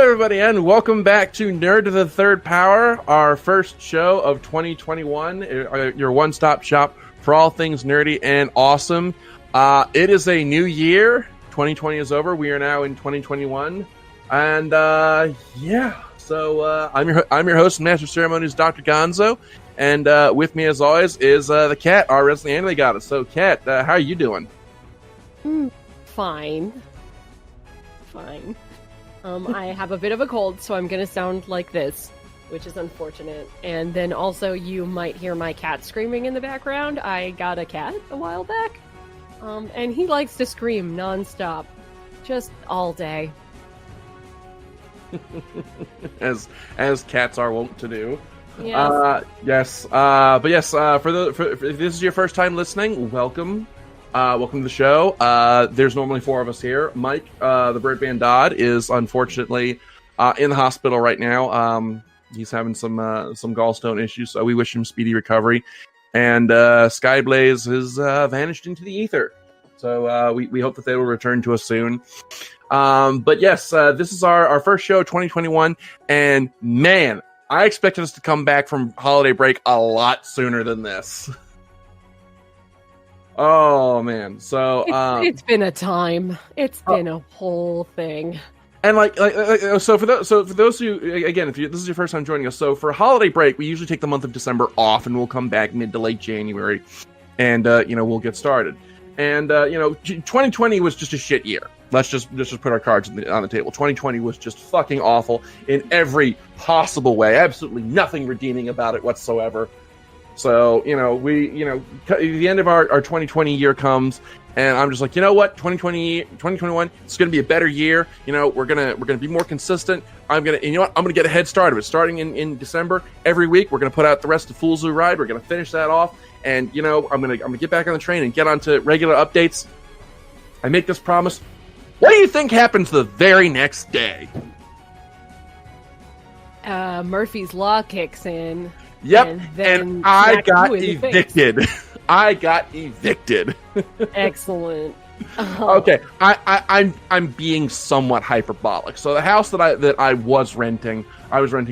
everybody, and welcome back to Nerd to the Third Power, our first show of 2021, your one-stop shop for all things nerdy and awesome. It is a new year. 2020 is over. We are now in 2021, and so I'm your host and master of ceremonies, Dr. Gonzo, and with me, as always, is the Cat, our wrestling anime goddess. So, Cat, how are you doing? Fine. I have a bit of a cold, so I'm gonna sound like this, which is unfortunate. And then also, you might hear my cat screaming in the background. I got a cat a while back, and he likes to scream nonstop, just all day. as cats are wont to do. Yes. But if this is your first time listening, welcome. Welcome to the show. There's normally four of us here. Mike, the Birdman Dodd, is unfortunately in the hospital right now. He's having some gallstone issues, so we wish him speedy recovery. And Skyblaze has vanished into the ether. So we hope that they will return to us soon. But yes, this is our first show of 2021. And man, I expected us to come back from holiday break a lot sooner than this. Oh man! So it's been a time. It's been a whole thing. And so for those of you, again, if this is your first time joining us, so for holiday break, we usually take the month of December off, and we'll come back mid to late January, and we'll get started. And 2020 was just a shit year. Let's just put our cards on the table. 2020 was just fucking awful in every possible way. Absolutely nothing redeeming about it whatsoever. So, the end of our 2020 year comes, and I'm just like, you know what, 2021, it's going to be a better year. We're gonna be more consistent. I'm gonna get a head start of it. Starting in December, every week, we're gonna put out the rest of Fool's Zoo Ride. We're gonna finish that off, and I'm gonna get back on the train and get onto regular updates. I make this promise. What do you think happens the very next day? Murphy's Law kicks in. Yep, and I got evicted. I got evicted. Excellent. Okay, I'm being somewhat hyperbolic. So the house that I was renting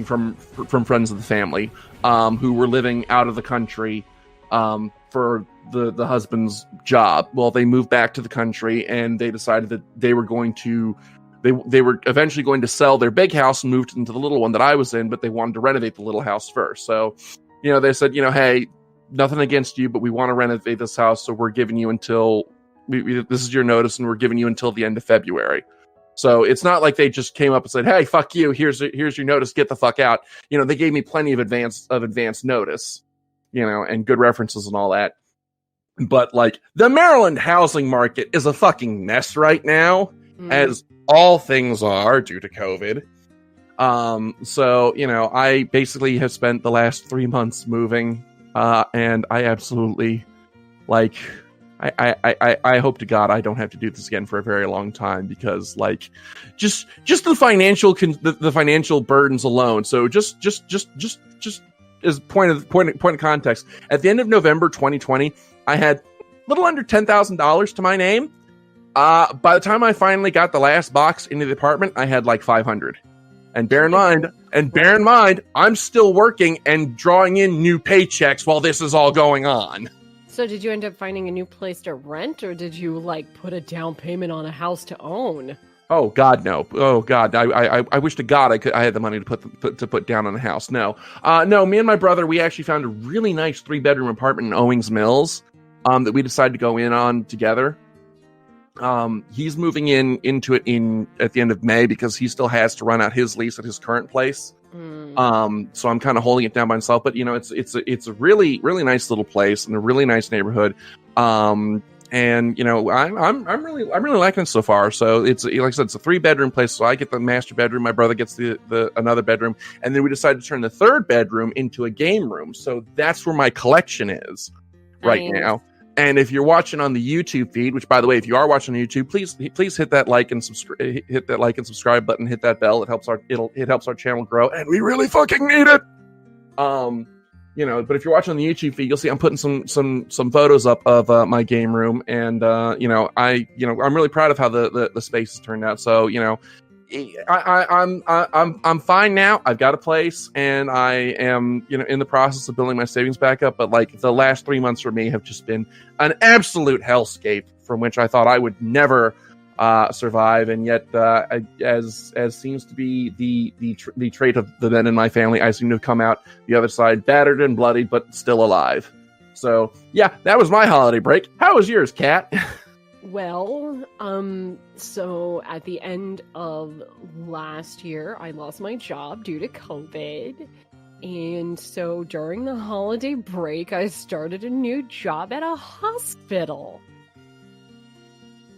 from friends of the family, who were living out of the country, for the husband's job. Well, they moved back to the country, and they decided that they were going to. They were eventually going to sell their big house and moved into the little one that I was in, but they wanted to renovate the little house first. So, they said, hey, nothing against you, but we want to renovate this house, so we're giving you until this is your notice, and we're giving you until the end of February. So it's not like they just came up and said, hey, fuck you, here's your notice, get the fuck out. They gave me plenty of advance notice, and good references and all that. But the Maryland housing market is a fucking mess right now, as all things are due to COVID. So, I basically have spent the last 3 months moving, and I absolutely, I hope to God I don't have to do this again for a very long time, because, just the financial burdens alone. So just as point of context, at the end of November 2020, I had a little under $10,000 to my name. By the time I finally got the last box into the apartment, I had $500. And bear in mind, I'm still working and drawing in new paychecks while this is all going on. So did you end up finding a new place to rent, or did you put a down payment on a house to own? Oh God, no! Oh God, I wish to God I had the money to put down on a house. No, no. Me and my brother, we actually found a really nice 3-bedroom apartment in Owings Mills, that we decided to go in on together. He's moving into it at the end of May, because he still has to run out his lease at his current place. So I'm kind of holding it down by myself, but it's a really, really nice little place in a really nice neighborhood. And I'm really liking it so far. So it's, like I said, it's a 3-bedroom place. So I get the master bedroom, my brother gets the another bedroom, and then we decided to turn the 3rd bedroom into a game room. So that's where my collection is right now. And if you're watching on the YouTube feed, which, by the way, if you are watching on YouTube, please hit that like and subscribe button, hit that bell. It helps our channel grow, and we really fucking need it. But if you're watching on the YouTube feed, you'll see I'm putting some photos up of my game room, and I'm really proud of how the space has turned out. So I'm fine now. I've got a place, and I am in the process of building my savings back up. But like the last 3 months for me have just been an absolute hellscape from which I thought I would never survive, and yet as seems to be the trait of the men in my family, I seem to have come out the other side battered and bloodied, but still alive. So yeah, that was my holiday break. How was yours, Kat? Well, so at the end of last year, I lost my job due to COVID. And so during the holiday break, I started a new job at a hospital.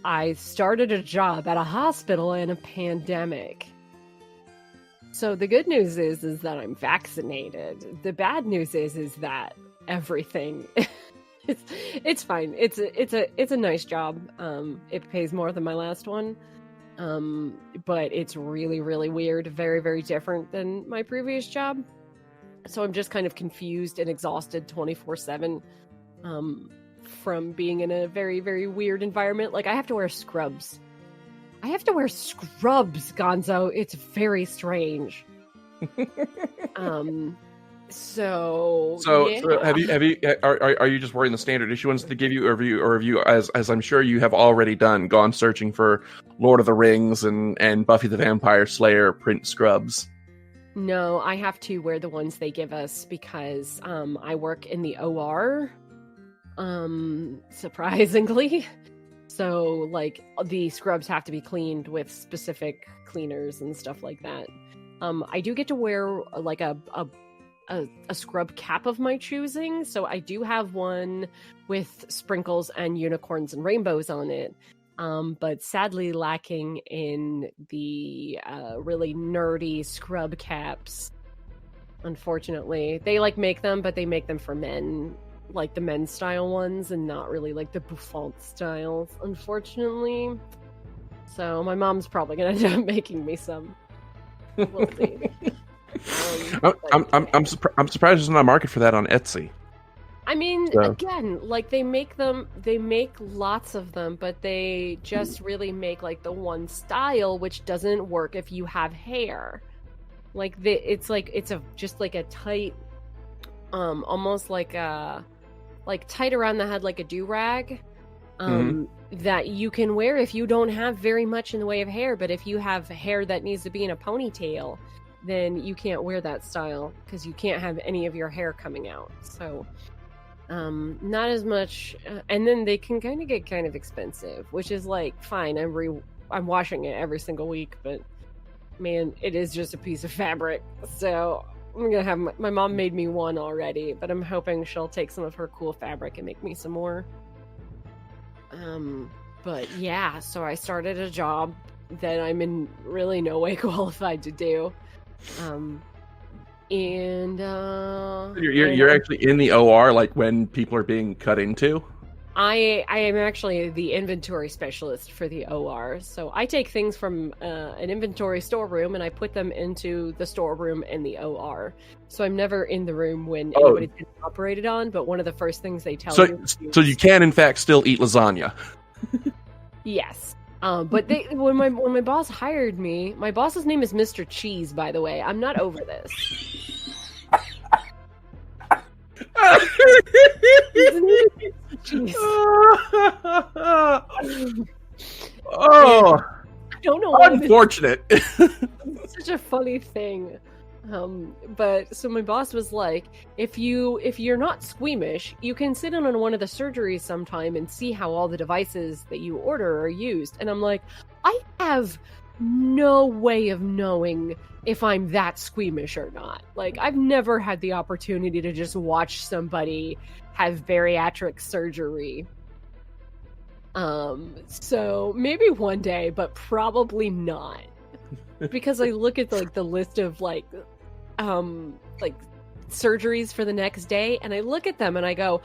I started a job at a hospital in a pandemic. So the good news is that I'm vaccinated. The bad news is that everything it's fine. It's a nice job. It pays more than my last one. But it's really, really weird, very, very different than my previous job. So I'm just kind of confused and exhausted 24/7 from being in a very, very weird environment. Like, I have to wear scrubs. Gonzo. It's very strange. So yeah. Have you are you just wearing the standard issue ones to give you a review as I'm sure you have already done, gone searching for Lord of the Rings and Buffy the Vampire Slayer print scrubs? No, I have to wear the ones they give us because I work in the OR. Surprisingly. So like the scrubs have to be cleaned with specific cleaners and stuff like that. I do get to wear like a scrub cap of my choosing. So I do have one with sprinkles and unicorns and rainbows on it. But sadly lacking in the really nerdy scrub caps. Unfortunately, they like make them, but they make them for men, like the men's style ones, and not really like the bouffant styles, unfortunately. So my mom's probably gonna end up making me some. We'll see. I'm surprised there's not a market for that on Etsy. I mean, again, like they make lots of them, but they just really make like the one style, which doesn't work if you have hair. Like it's just like a tight, almost like tight around the head, like a do-rag, that you can wear if you don't have very much in the way of hair. But if you have hair that needs to be in a ponytail, then you can't wear that style because you can't have any of your hair coming out. So, not as much. And then they can kind of get kind of expensive, which is like, fine. I'm washing it every single week, but man, it is just a piece of fabric. So I'm gonna have my mom made me one already, but I'm hoping she'll take some of her cool fabric and make me some more. But yeah, so I started a job that I'm in really no way qualified to do. You're actually in the OR, like when people are being cut into? I am actually the inventory specialist for the OR. So I take things from an inventory storeroom and I put them into the storeroom in the OR. So I'm never in the room when anybody's been operated on, but one of the first things they tell you... So you can, in fact, still eat lasagna? Yes. But when my boss hired me, my boss's name is Mr. Cheese, by the way. I'm not over this. Cheese. Oh, I don't know why. Unfortunate. It's such a funny thing. But so my boss was like, if you're not squeamish, you can sit in on one of the surgeries sometime and see how all the devices that you order are used. And I'm like, I have no way of knowing if I'm that squeamish or not. Like, I've never had the opportunity to just watch somebody have bariatric surgery. So maybe one day, but probably not. Because I look at like the list of like surgeries for the next day, and I look at them and I go,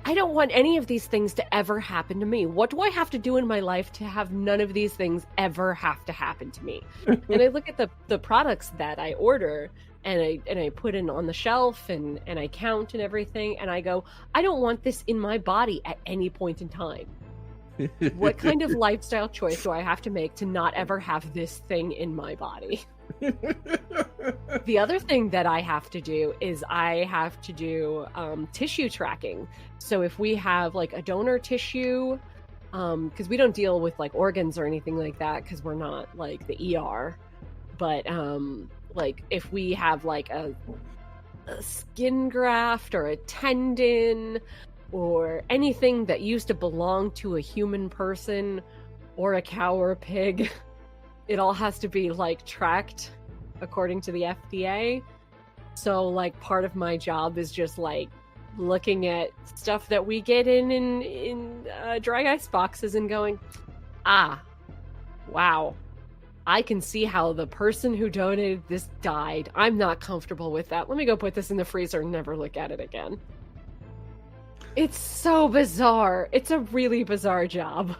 I don't want any of these things to ever happen to me. What do I have to do in my life to have none of these things ever have to happen to me? And I look at the products that I order and I put in on the shelf and I count and everything, and I go, I don't want this in my body at any point in time. What kind of lifestyle choice do I have to make to not ever have this thing in my body? The other thing that I have to do is I have to do tissue tracking. So if we have like a donor tissue, because we don't deal with like organs or anything like that because we're not like the ER, but like if we have like a skin graft or a tendon or anything that used to belong to a human person or a cow or a pig, it all has to be like tracked according to the FDA. So like part of my job is just like looking at stuff that we get in dry ice boxes and going, wow, I can see how the person who donated this died. I'm not comfortable with that. Let me go put this in the freezer and never look at it again. It's so bizarre. It's a really bizarre job.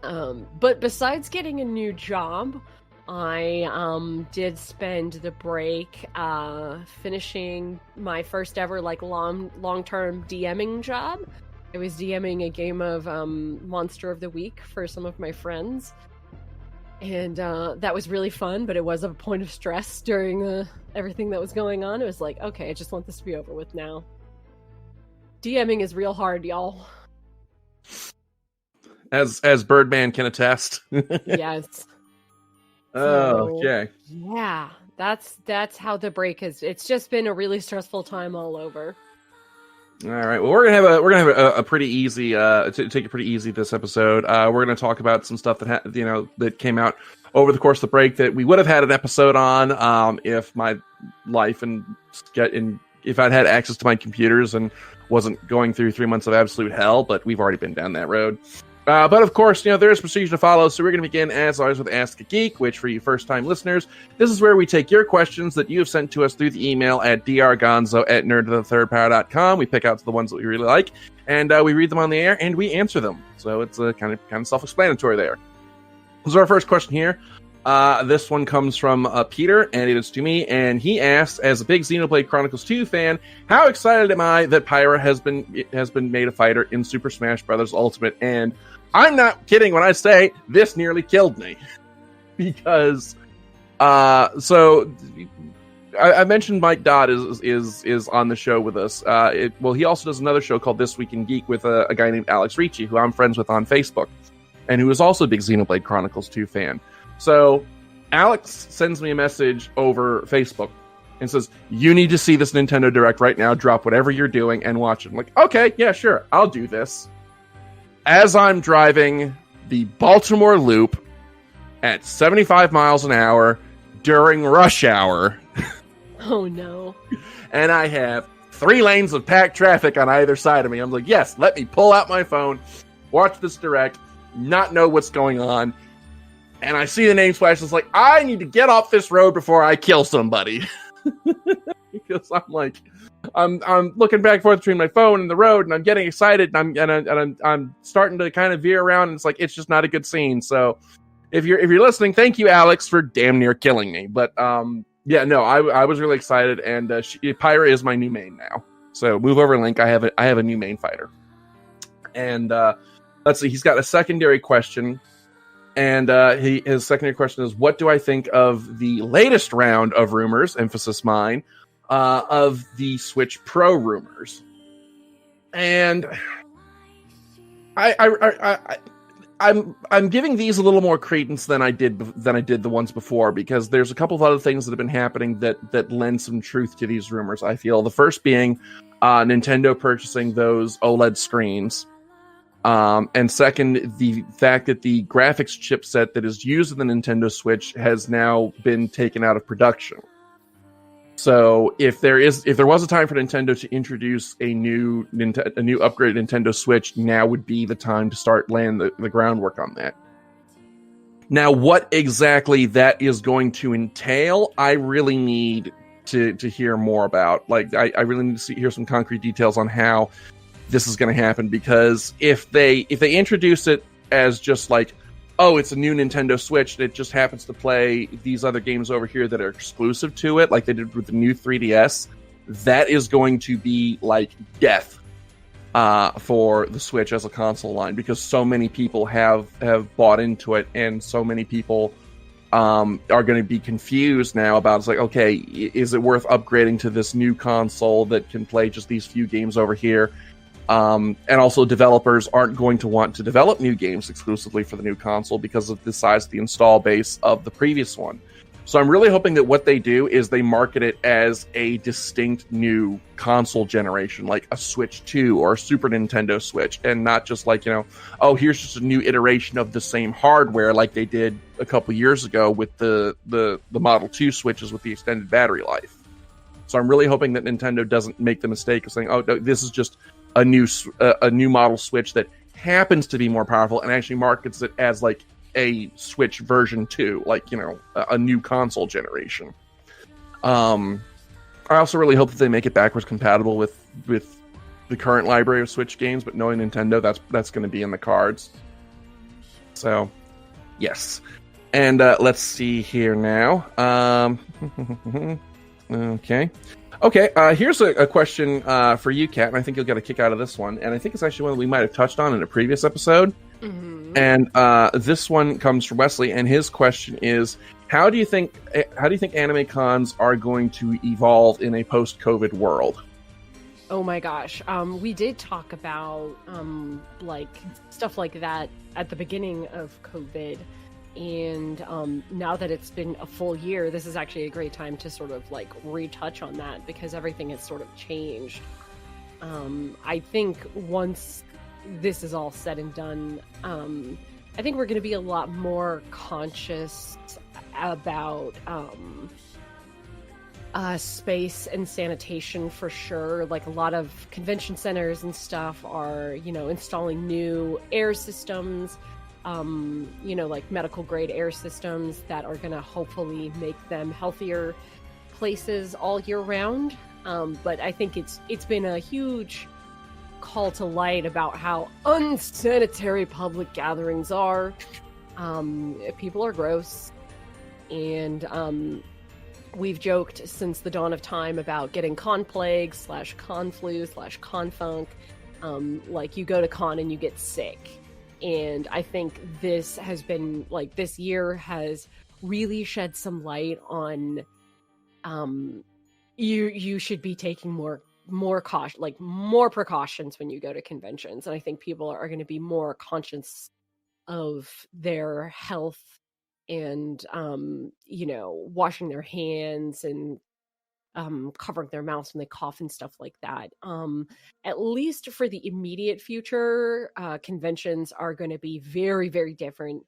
But besides getting a new job, I did spend the break finishing my first ever like long-term DMing job. I was DMing a game of Monster of the Week for some of my friends. And that was really fun, but it was a point of stress during everything that was going on. It was like, okay, I just want this to be over with now. DMing is real hard, y'all. As Birdman can attest. Yes. Oh, okay. Yeah, that's how the break is. It's just been a really stressful time all over. All right. Well, we're gonna have a pretty easy take it pretty easy this episode. We're gonna talk about some stuff that that came out over the course of the break that we would have had an episode on if my life if I'd had access to my computers and wasn't going through 3 months of absolute hell. But we've already been down that road. But of course, there is procedure to follow, so we're going to begin, as always, with Ask a Geek, which, for you first-time listeners, this is where we take your questions that you have sent to us through the email at drgonzo@nerdthethirdpower.com. We pick out the ones that we really like, and we read them on the air, and we answer them. So it's kind of self-explanatory there. So our first question here, this one comes from Peter, and it is to me, and he asks, as a big Xenoblade Chronicles 2 fan, how excited am I that Pyra has been made a fighter in Super Smash Bros. Ultimate? And I'm not kidding when I say this nearly killed me. Because, I mentioned Mike Dodd is on the show with us. He also does another show called This Week in Geek with a guy named Alex Ricci, who I'm friends with on Facebook, and who is also a big Xenoblade Chronicles 2 fan. So Alex sends me a message over Facebook and says, you need to see this Nintendo Direct right now. Drop whatever you're doing and watch it. I'm like, okay, yeah, sure. I'll do this. As I'm driving the Baltimore Loop at 75 miles an hour during rush hour. Oh, no. And I have 3 lanes of packed traffic on either side of me. I'm like, yes, let me pull out my phone, watch this Direct, not know what's going on. And I see the name flash. It's like, I need to get off this road before I kill somebody. Because I'm looking back and forth between my phone and the road, and I'm getting excited, and I'm starting to kind of veer around, and it's like, it's just not a good scene. So if you're listening, thank you, Alex, for damn near killing me. But yeah, no, I was really excited, and Pyra is my new main now. So move over, Link. I have a new main fighter. And let's see, he's got a secondary question. And his secondary question is, what do I think of the latest round of rumors, emphasis mine, of the Switch Pro rumors? And I'm giving these a little more credence than I did the ones before, because there's a couple of other things that have been happening that lend some truth to these rumors, I feel. The first being Nintendo purchasing those OLED screens. And second, the fact that the graphics chipset that is used in the Nintendo Switch has now been taken out of production. So if there was a time for Nintendo to introduce a new upgraded Nintendo Switch, now would be the time to start laying the groundwork on that. Now, what exactly that is going to entail, I really need to hear more about. Like, I really need to hear some concrete details on how this is going to happen, because if they introduce it as just like, oh, it's a new Nintendo Switch and it just happens to play these other games over here that are exclusive to it, like they did with the new 3DS, that is going to be like death for the Switch as a console line, because so many people have bought into it, and so many people are going to be confused now about, it's like, okay, is it worth upgrading to this new console that can play just these few games over here? And also, developers aren't going to want to develop new games exclusively for the new console because of the size of the install base of the previous one. So I'm really hoping that what they do is they market it as a distinct new console generation, like a Switch 2 or a Super Nintendo Switch, and not just like, oh, here's just a new iteration of the same hardware like they did a couple years ago with the Model 2 Switches with the extended battery life. So I'm really hoping that Nintendo doesn't make the mistake of saying, oh, no, this is just a new model Switch that happens to be more powerful, and actually markets it as like a Switch version 2, like, a new console generation. I also really hope that they make it backwards compatible with the current library of Switch games, but knowing Nintendo, that's going to be in the cards. So, yes. And let's see here now. Okay, here's a question for you, Kat, and I think you'll get a kick out of this one. And I think it's actually one that we might have touched on in a previous episode. Mm-hmm. And this one comes from Wesley, and his question is: How do you think anime cons are going to evolve in a post-COVID world? Oh my gosh, we did talk about like stuff like that at the beginning of COVID. And now that it's been a full year, this is actually a great time to sort of like retouch on that, because everything has sort of changed. I think once this is all said and done, I think we're going to be a lot more conscious about space and sanitation for sure. Like a lot of convention centers and stuff are, installing new air systems. Like medical grade air systems that are going to hopefully make them healthier places all year round. But I think it's been a huge call to light about how unsanitary public gatherings are. People are gross, and we've joked since the dawn of time about getting con plague / con flu / con funk. Like you go to con and you get sick. And I think this has been, like, this year has really shed some light on you should be taking more caution, like more precautions when you go to conventions. And I think people are going to be more conscious of their health and washing their hands and covering their mouths when they cough and stuff like that. At least for the immediate future, conventions are going to be very, very different.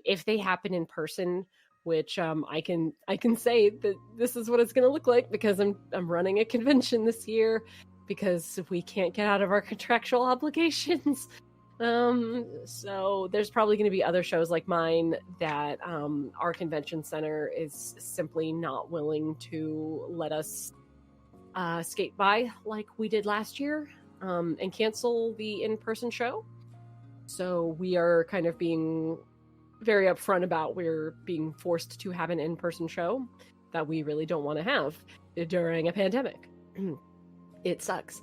If they happen in person, which I can say that this is what it's going to look like, because I'm running a convention this year, because we can't get out of our contractual obligations. So there's probably going to be other shows like mine that our convention center is simply not willing to let us skate by like we did last year, and cancel the in-person show. So we are kind of being very upfront about we're being forced to have an in-person show that we really don't want to have during a pandemic. It sucks.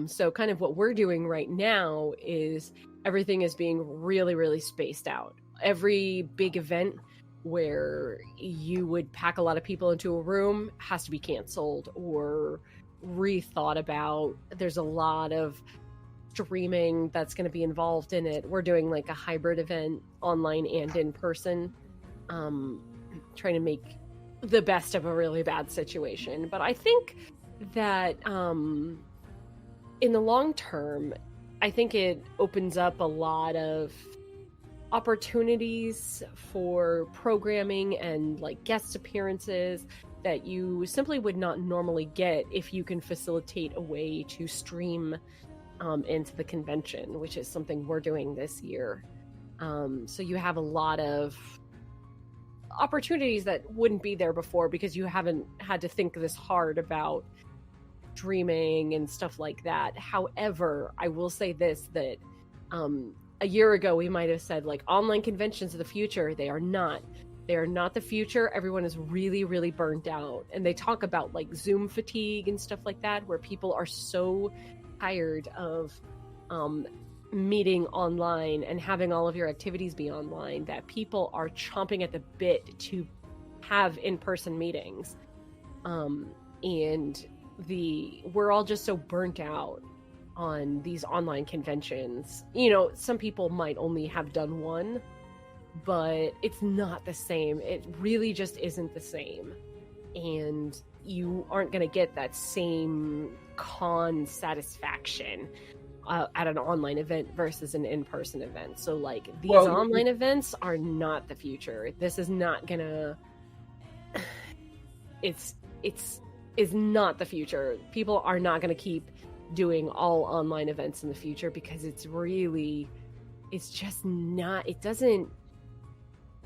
So kind of what we're doing right now is everything is being really, really spaced out. Every big event where you would pack a lot of people into a room has to be canceled or rethought about. There's a lot of streaming that's going to be involved in it. We're doing like a hybrid event, online and in person, trying to make the best of a really bad situation. But I think that in the long term, I think it opens up a lot of opportunities for programming and like guest appearances that you simply would not normally get if you can facilitate a way to stream into the convention, which is something we're doing this year. So you have a lot of opportunities that wouldn't be there before because you haven't had to think this hard about streaming and stuff like that. However, I will say this, that a year ago we might have said like online conventions are the future. They are not the future. Everyone is really, really burnt out, and they talk about like Zoom fatigue and stuff like that, where people are so tired of meeting online and having all of your activities be online, that people are chomping at the bit to have in-person meetings. And we're all just so burnt out on these online conventions. You know, some people might only have done one, but it's not the same. It really just isn't the same. And you aren't going to get that same con satisfaction at an online event versus an in-person event. So like these online events are not the future. This is not gonna it's not the future. People are not going to keep doing all online events in the future because it doesn't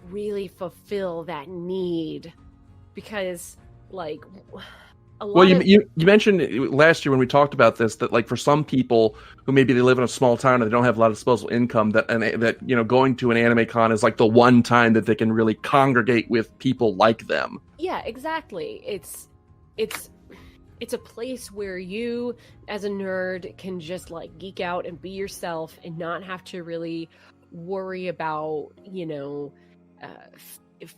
really fulfill that need, because like you mentioned last year when we talked about this that like for some people who maybe they live in a small town and they don't have a lot of disposable income, that you know, going to an anime con is like the one time that they can really congregate with people like them. Yeah, exactly. It's a place where you as a nerd can just like geek out and be yourself and not have to really worry about, you know,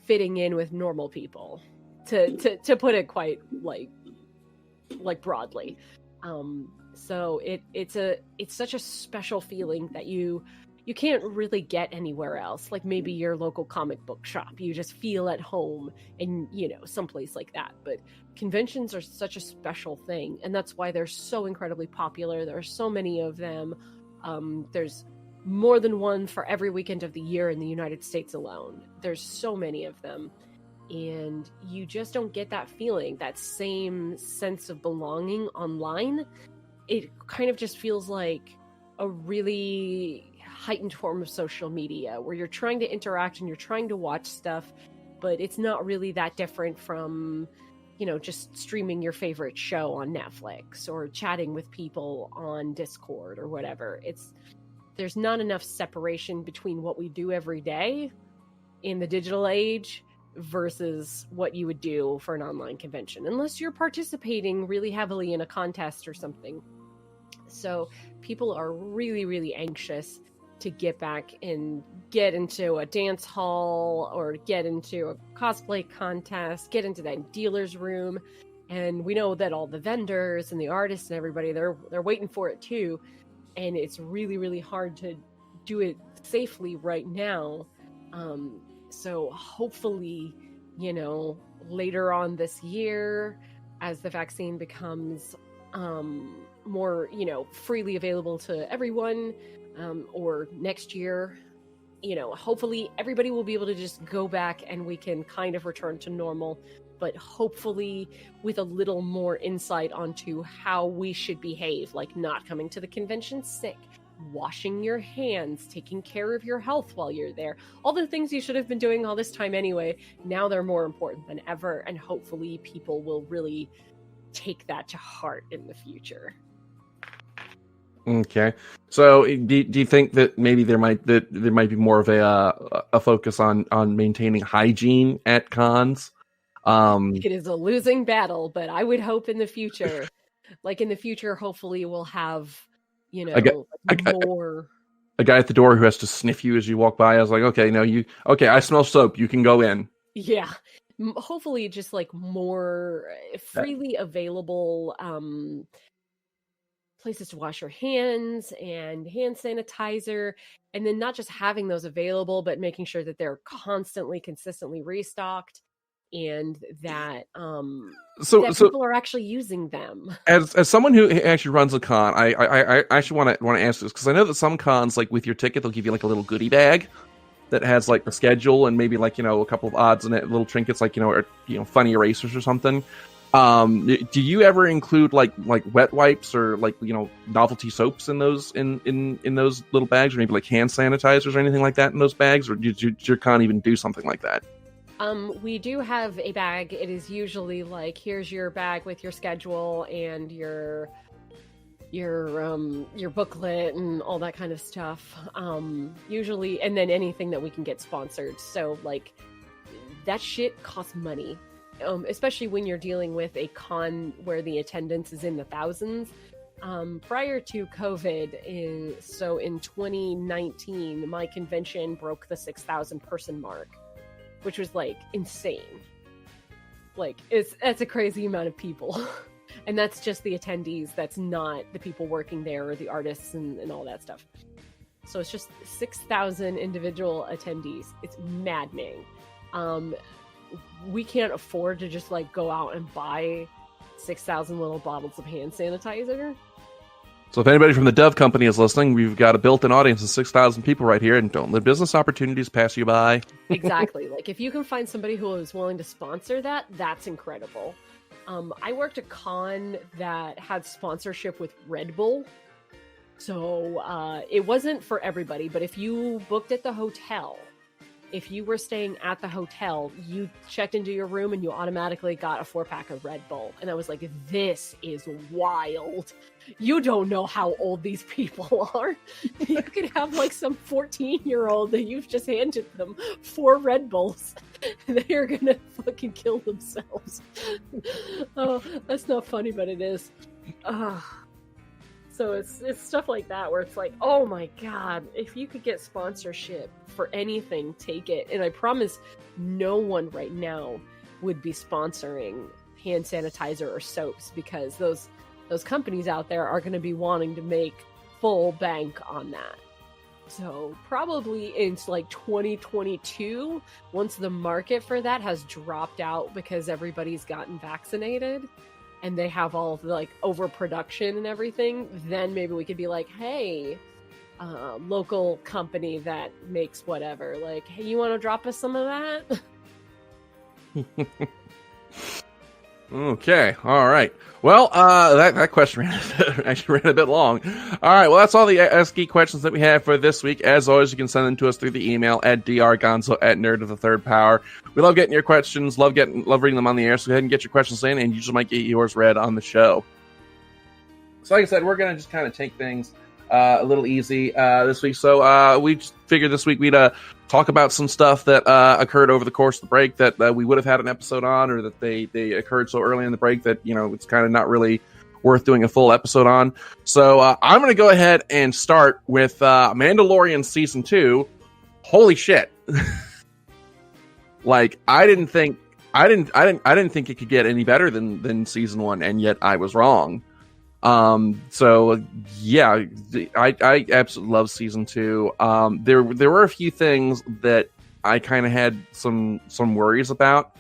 fitting in with normal people, to put it quite like broadly. So it's such a special feeling that you can't really get anywhere else. Like maybe your local comic book shop, you just feel at home and, you know, someplace like that. But conventions are such a special thing, and that's why they're so incredibly popular. There are so many of them. There's more than one for every weekend of the year in the United States alone. There's so many of them. And you just don't get that feeling, that same sense of belonging online. It kind of just feels like a really heightened form of social media where you're trying to interact and you're trying to watch stuff, but it's not really that different from, you know, just streaming your favorite show on Netflix or chatting with people on Discord or whatever. There's not enough separation between what we do every day in the digital age versus what you would do for an online convention, unless you're participating really heavily in a contest or something. So people are really, really anxious to get back and get into a dance hall or get into a cosplay contest, get into that dealer's room. And we know that all the vendors and the artists and everybody, they're waiting for it too. And it's really, really hard to do it safely right now. So hopefully, you know, later on this year, as the vaccine becomes more, you know, freely available to everyone, or next year, you know, hopefully everybody will be able to just go back and we can kind of return to normal, but hopefully with a little more insight onto how we should behave, like not coming to the convention sick, washing your hands, taking care of your health while you're there. All the things you should have been doing all this time anyway, now they're more important than ever, and hopefully people will really take that to heart in the future. Okay, so do you think that maybe there might be more of a focus on maintaining hygiene at cons? It is a losing battle, but I would hope in the future, hopefully we'll have, you know, more. A guy at the door who has to sniff you as you walk by. I was like, okay, I smell soap. You can go in. Yeah, hopefully just like more freely available places to wash your hands and hand sanitizer, and then not just having those available, but making sure that they're consistently restocked, and that people are actually using them. As someone who actually runs a con, I actually want to ask this, because I know that some cons, like with your ticket, they'll give you like a little goodie bag that has like the schedule and maybe like, you know, a couple of odds in it, little trinkets, like, you know, or, you know, funny erasers or something. Do you ever include like wet wipes or like, you know, novelty soaps in those in those little bags, or maybe like hand sanitizers or anything like that in those bags, or did your con even do something like that? We do have a bag. It is usually like, here's your bag with your schedule and your booklet and all that kind of stuff. Usually, and then anything that we can get sponsored. So like that shit costs money. Especially when you're dealing with a con where the attendance is in the thousands. Prior to COVID, so in 2019, my convention broke the 6,000 person mark, which was like insane. Like that's a crazy amount of people. And that's just the attendees. That's not the people working there or the artists and all that stuff. So it's just 6,000 individual attendees. It's maddening. We can't afford to just like go out and buy 6,000 little bottles of hand sanitizer. So if anybody from the Dove Company is listening, we've got a built-in audience of 6,000 people right here, and don't let business opportunities pass you by. Exactly. Like if you can find somebody who is willing to sponsor that, that's incredible. I worked a con that had sponsorship with Red Bull. So it wasn't for everybody, but if you booked at the hotel, if you were staying at the hotel, you checked into your room and you automatically got a 4-pack of Red Bull. And I was like, this is wild. You don't know how old these people are. You could have like some 14-year-old that you've just handed them 4 Red Bulls. They're going to fucking kill themselves. Oh, that's not funny, but it is. So it's stuff like that where it's like, oh my god, if you could get sponsorship for anything, take it. And I promise no one right now would be sponsoring hand sanitizer or soaps, because those companies out there are going to be wanting to make full bank on that. So probably in like 2022, once the market for that has dropped out because everybody's gotten vaccinated, and they have all of the like overproduction and everything, then maybe we could be like, hey, local company that makes whatever, like, hey, you want to drop us some of that? Okay, all right. Well, that question actually ran a bit long. All right, well, that's all the Ask Geek questions that we have for this week. As always, you can send them to us through the email at drgonzo@nerd of the third power. We love getting your questions, love reading them on the air, so go ahead and get your questions in, and you just might get yours read on the show. So like I said, we're going to just kind of take things a little easy this week. So we just figured this week we'd talk about some stuff that occurred over the course of the break that we would have had an episode on, or that they occurred so early in the break that, you know, it's kind of not really worth doing a full episode on. So I'm going to go ahead and start with Mandalorian Season 2. Holy shit. Like, I didn't think it could get any better than Season 1, and yet I was wrong. So yeah, I absolutely love Season 2. There were a few things that I kind of had some worries about.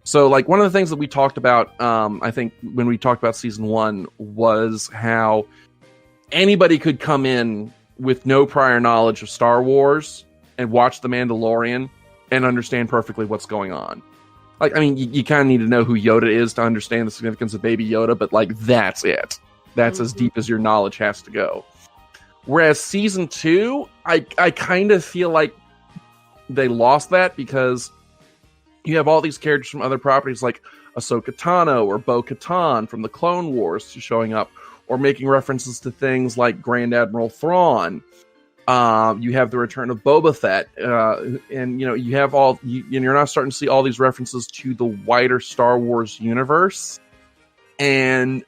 So like one of the things that we talked about, I think when we talked about Season 1, was how anybody could come in with no prior knowledge of Star Wars and watch The Mandalorian and understand perfectly what's going on. Like, I mean, you kind of need to know who Yoda is to understand the significance of Baby Yoda, but like, that's it. That's as deep as your knowledge has to go. Whereas Season 2, I kind of feel like they lost that, because you have all these characters from other properties like Ahsoka Tano or Bo-Katan from the Clone Wars showing up, or making references to things like Grand Admiral Thrawn. You have the return of Boba Fett, and you know, you have you're now starting to see all these references to the wider Star Wars universe. And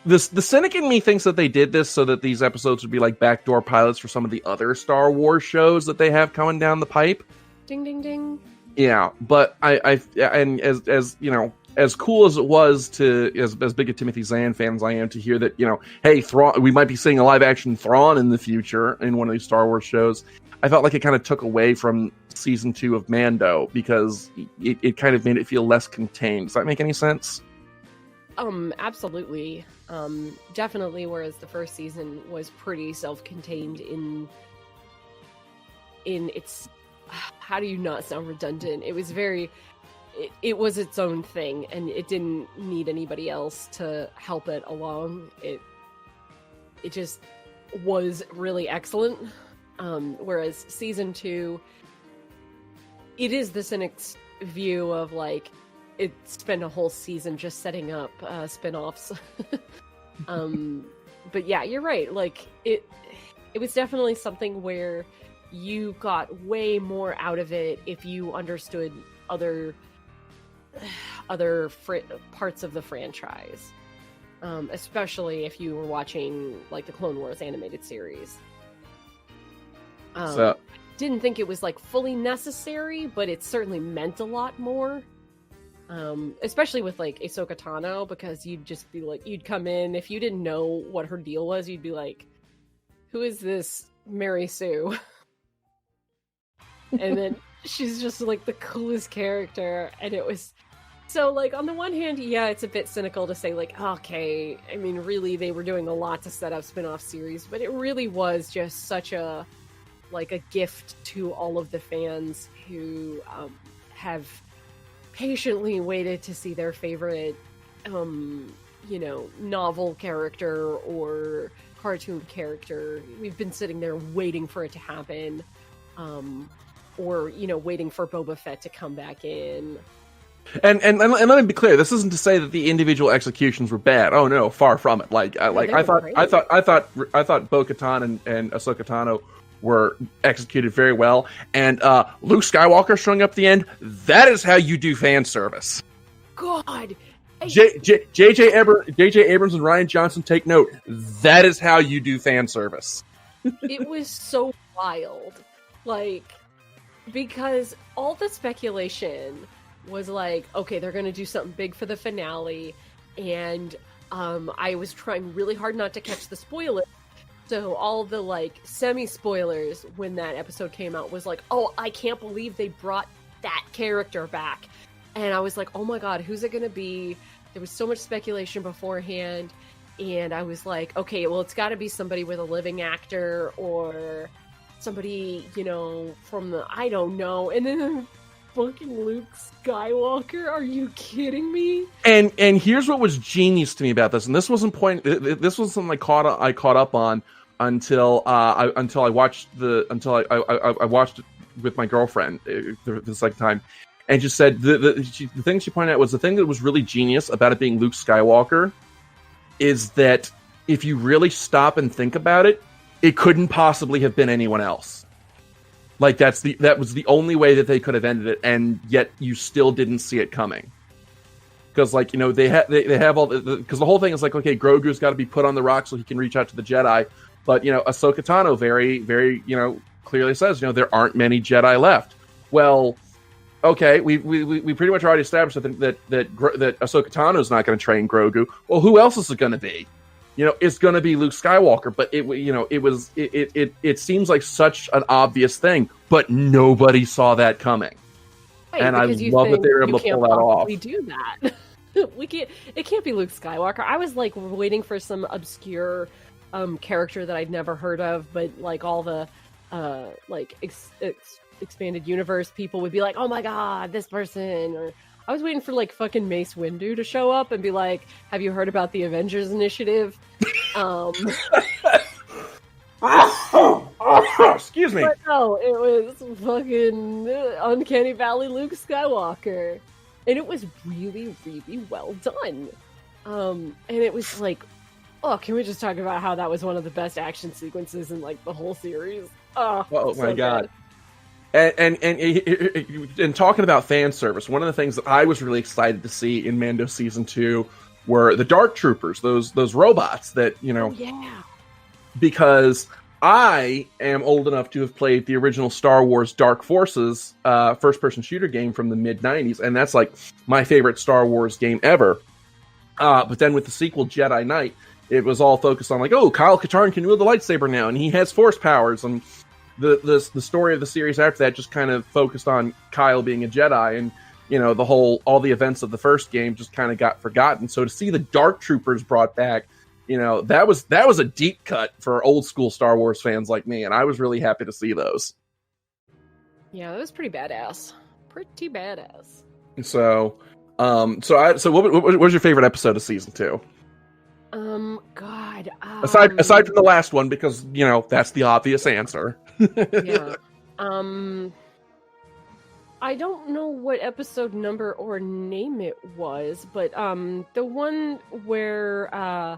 the cynic in me thinks that they did this so that these episodes would be like backdoor pilots for some of the other Star Wars shows that they have coming down the pipe. Ding, ding, ding. Yeah, but and as you know, as cool as it was to, as big a Timothy Zahn fan as I am, to hear that, you know, hey, Thrawn, we might be seeing a live action Thrawn in the future in one of these Star Wars shows, I felt like it kind of took away from Season 2 of Mando, because it kind of made it feel less contained. Does that make any sense? Absolutely. Definitely, whereas the first season was pretty self-contained in its, how do you not sound redundant? It was it was its own thing, and it didn't need anybody else to help it along. It just was really excellent. Whereas Season 2, it is the cynic's view of like, it spent a whole season just setting up spin-offs. But yeah, you're right. Like, it was definitely something where you got way more out of it if you understood other parts of the franchise. especially if you were watching like the Clone Wars animated series. So Didn't think it was like fully necessary, but it certainly meant a lot more. Especially with like Ahsoka Tano, because you'd just be like, you'd come in, if you didn't know what her deal was, you'd be like, who is this Mary Sue? And then she's just like the coolest character, and it was so like on the one hand, yeah, it's a bit cynical to say like, okay, I mean, really they were doing a lot to set up spin-off series, but it really was just such a like a gift to all of the fans who have patiently waited to see their favorite novel character or cartoon character. We've been sitting there waiting for it to happen, or waiting for Boba Fett to come back in. And let me be clear, this isn't to say that the individual executions were bad. Oh no, far from it. I thought Bo-Katan and Ahsoka Tano were executed very well, and Luke Skywalker showing up at the end, that is how you do fan service. God, J.J. Abrams and Rian Johnson, take note. That is how you do fan service. It was so wild, because all the speculation was like, okay, they're going to do something big for the finale, and I was trying really hard not to catch the spoilers. So all the semi-spoilers when that episode came out was like, oh, I can't believe they brought that character back. And I was like, oh my god, who's it going to be? There was so much speculation beforehand. And I was like, okay, well, it's got to be somebody with a living actor or somebody, from the, I don't know. And then fucking Luke Skywalker, are you kidding me? And here's what was genius to me about this, and this wasn't this was something I caught up on until I watched I watched it with my girlfriend the second time, and just said the thing she pointed out was the thing that was really genius about it being Luke Skywalker is that if you really stop and think about it, it couldn't possibly have been anyone else. That was the only way that they could have ended it, and yet you still didn't see it coming. Because they have all because the whole thing is like, okay, Grogu's got to be put on the rock so he can reach out to the Jedi, but Ahsoka Tano very very clearly says there aren't many Jedi left. Well, okay, we pretty much already established that Ahsoka Tano is not going to train Grogu. Well, who else is it going to be? It's going to be Luke Skywalker, but it seems like such an obvious thing, but nobody saw that coming. Right, and I love that they were able to pull that off. We do that. It can't be Luke Skywalker. I was waiting for some obscure character that I'd never heard of, but all the expanded universe people would be like, oh my god, this person. Or I was waiting for fucking Mace Windu to show up and be like, have you heard about the Avengers Initiative? Excuse me. But no, it was fucking Uncanny Valley Luke Skywalker. And it was really, really well done. And it was can we just talk about how that was one of the best action sequences in the whole series? Oh my god. And talking about fan service, one of the things that I was really excited to see in Mando Season 2 were the Dark Troopers, those robots that, Oh, yeah. Because I am old enough to have played the original Star Wars Dark Forces first-person shooter game from the mid-'90s, and that's my favorite Star Wars game ever. But then with the sequel, Jedi Knight, it was all focused on Kyle Katarn can wield the lightsaber now, and he has force powers, and the story of the series after that just kind of focused on Kyle being a Jedi, and all the events of the first game just kind of got forgotten. So to see the Dark Troopers brought back, that was a deep cut for old school Star Wars fans like me, and I was really happy to see those. Yeah, that was pretty badass. Pretty badass. So, what was your favorite episode of Season 2? God. Aside from the last one, because that's the obvious answer. Yeah. I don't know what episode number or name it was, but the one where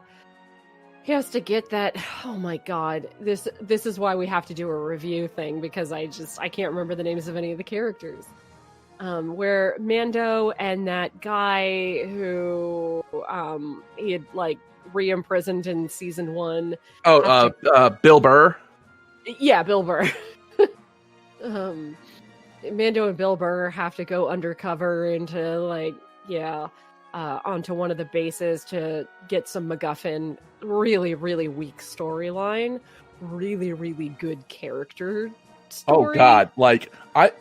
he has to get that. Oh my god, this is why we have to do a review thing, because I can't remember the names of any of the characters. Where Mando and that guy who he had re-imprisoned in season 1. Bill Burr. Yeah, Bill Burr. Mando and Bill Burr have to go undercover into onto one of the bases to get some MacGuffin. Really, really weak storyline. Really, really good character story. Oh God! Can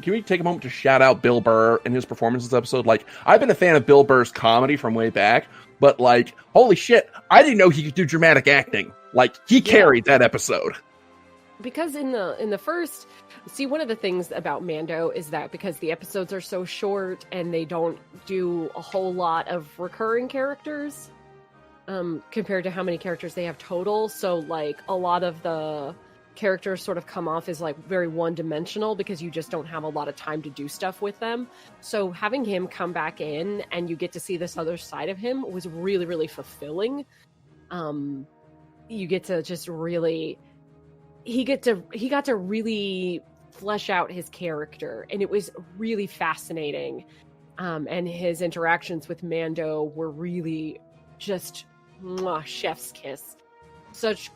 we take a moment to shout out Bill Burr and his performance this episode? Like, I've been a fan of Bill Burr's comedy from way back, but like, holy shit, I didn't know he could do dramatic acting. Like, he carried that episode. Because in the first, see, one of the things about Mando is that because the episodes are so short and they don't do a whole lot of recurring characters, compared to how many characters they have total, so like a lot of the characters sort of come off as like very one-dimensional because you just don't have a lot of time to do stuff with them. So having him come back in and you get to see this other side of him was really, really fulfilling. You get to just really he got to really flesh out his character, and it was really fascinating. And his interactions with Mando were really just chef's kiss. Such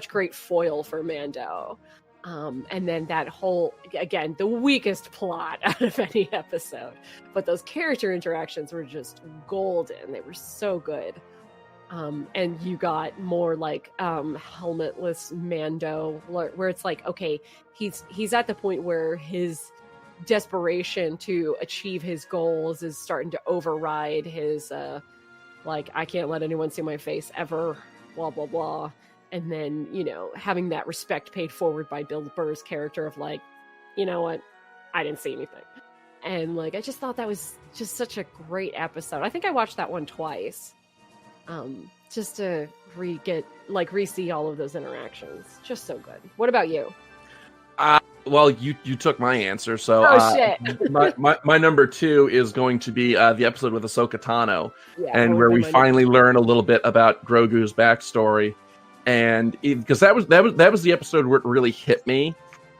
great foil for Mando. And then that whole, again, the weakest plot out of any episode, but those character interactions were just golden. They were so good. And you got more like helmetless Mando, where it's like, okay, he's at the point where his desperation to achieve his goals is starting to override his I can't let anyone see my face ever, blah blah blah. And then, having that respect paid forward by Bill Burr's character of like, you know what, I didn't see anything. And like, I just thought that was just such a great episode. I think I watched that one twice. Just to re-see all of those interactions. Just so good. What about you? Well, you took my answer, so shit. my number 2 is going to be the episode with Ahsoka Tano, and where we finally learn a little bit about Grogu's backstory, and because that was the episode where it really hit me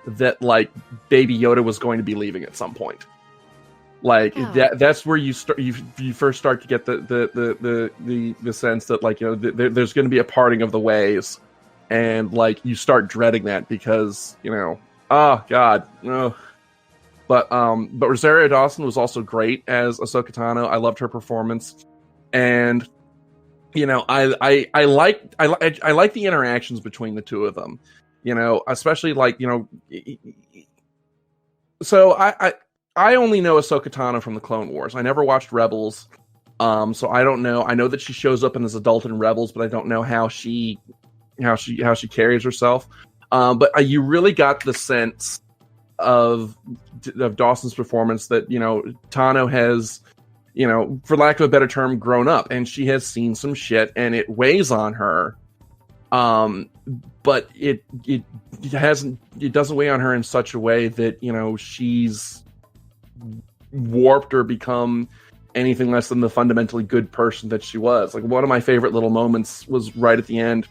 that like Baby Yoda was going to be leaving at some point. Like that's where you first start to get the sense that like there's going to be a parting of the ways, and like you start dreading that because oh God no. But Rosario Dawson was also great as Ahsoka Tano. I loved her performance, and I like the interactions between the two of them. Especially like so I only know Ahsoka Tano from the Clone Wars. I never watched Rebels, so I don't know. I know that she shows up in this adult in Rebels, but I don't know how she carries herself. But you really got the sense of Dawson's performance that Tano has, for lack of a better term, grown up, and she has seen some shit, and it weighs on her. But it doesn't weigh on her in such a way that she's warped or become anything less than the fundamentally good person that she was. Like, one of my favorite little moments was right at the end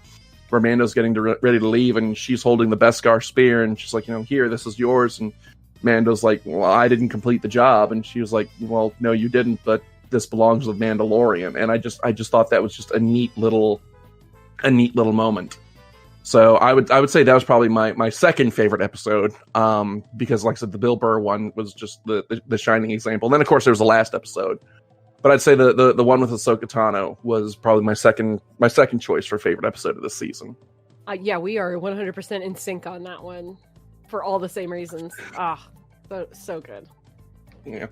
where Mando's getting ready to leave, and she's holding the Beskar spear, and she's like, here, this is yours. And Mando's like, well, I didn't complete the job. And she was like, well, no, you didn't, but this belongs with Mandalorian. And I just thought that was just a neat little moment. So I would say that was probably my second favorite episode, because like I said, the Bill Burr one was just the shining example. And then of course there was the last episode, but I'd say the one with Ahsoka Tano was probably my second choice for favorite episode of this season. Yeah, we are 100% in sync on that one for all the same reasons. So good. Yeah.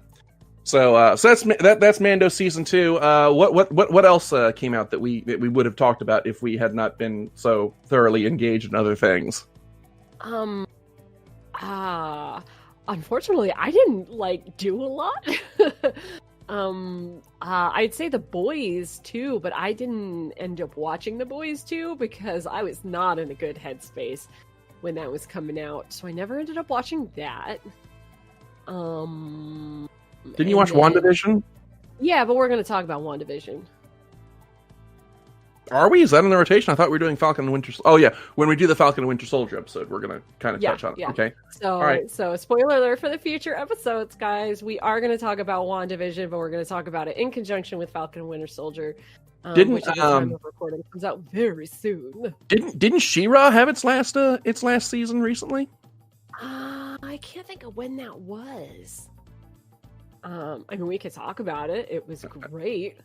So that's Mando season 2. What else came out that we would have talked about if we had not been so thoroughly engaged in other things? Unfortunately, I didn't do a lot. I'd say The Boys too, but I didn't end up watching The Boys too because I was not in a good headspace when that was coming out, so I never ended up watching that. Didn't you watch WandaVision? Yeah, but we're going to talk about WandaVision. Are we? Is that in the rotation? I thought we were doing Falcon and Winter. Oh yeah, when we do the Falcon and Winter Soldier episode, we're gonna kind of touch on it. Yeah. Okay. So, all right. So spoiler alert for the future episodes, guys. We are going to talk about WandaVision, but we're going to talk about it in conjunction with Falcon and Winter Soldier. Which at the time of recording comes out very soon. Didn't She-Ra have its last season recently? I can't think of when that was. I mean, we could talk about it. It was great.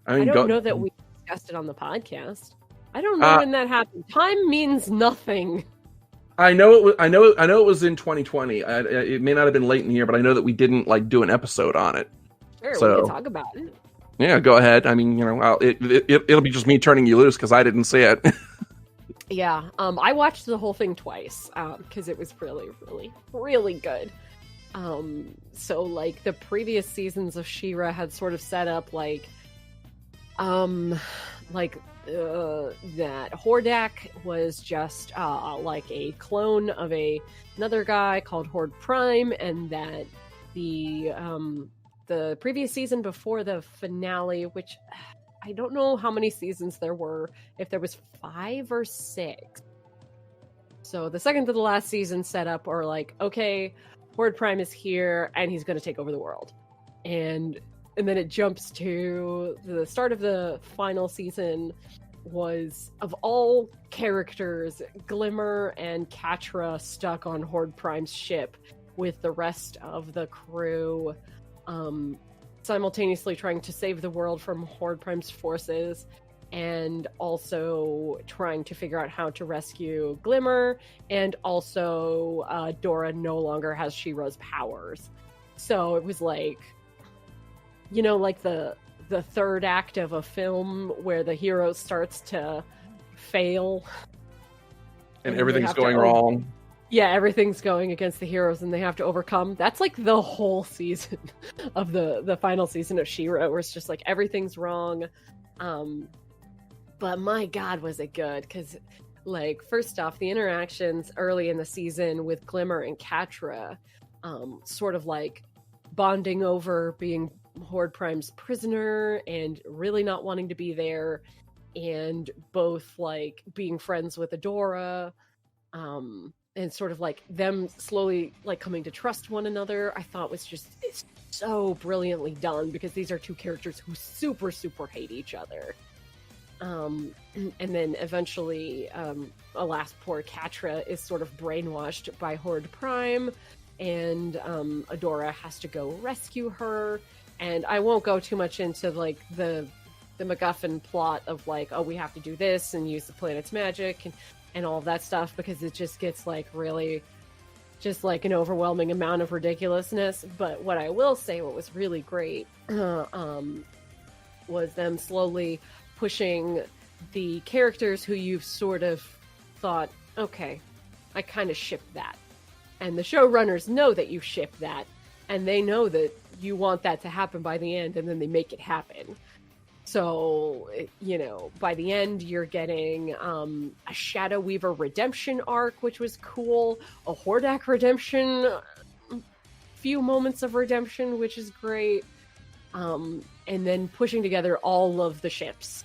I don't know that we discussed it on the podcast. I don't know when that happened. Time means nothing. I know it was in 2020. It may not have been late in the year, but I know that we didn't do an episode on it. Sure, so, we can talk about it. Yeah, go ahead. I mean, it'll be just me turning you loose because I didn't see it. Yeah, I watched the whole thing twice because it was really, really, really good. So the previous seasons of She-Ra had sort of set up that Hordak was just a clone of another guy called Horde Prime, and that the previous season before the finale, which I don't know how many seasons there were, if there was 5 or 6. So the second to the last season set up or okay, Horde Prime is here and he's going to take over the world. And then it jumps to the start of the final season was, of all characters, Glimmer and Catra stuck on Horde Prime's ship with the rest of the crew simultaneously trying to save the world from Horde Prime's forces and also trying to figure out how to rescue Glimmer, and also Dora no longer has She-Ra's powers. So it was the third act of a film where the hero starts to fail. And everything's going wrong. Yeah, everything's going against the heroes and they have to overcome. That's the whole season of the final season of She-Ra, where it's just everything's wrong. But my God, was it good? Because first off, the interactions early in the season with Glimmer and Catra, sort of bonding over being Horde Prime's prisoner and really not wanting to be there, and both being friends with Adora, and sort of them slowly coming to trust one another, I thought was just so brilliantly done, because these are two characters who super, super hate each other. And then eventually, alas, poor Catra is sort of brainwashed by Horde Prime, and Adora has to go rescue her. And I won't go too much into the MacGuffin plot of we have to do this and use the planet's magic and all of that stuff, because it just gets really just an overwhelming amount of ridiculousness. But what I will say, what was really great, was them slowly pushing the characters who you've sort of thought, okay, I kind of ship that. And the showrunners know that you ship that, and they know that you want that to happen by the end, and then they make it happen. So, by the end, you're getting a Shadow Weaver redemption arc, which was cool, a Hordak redemption, few moments of redemption, which is great, and then pushing together all of the ships.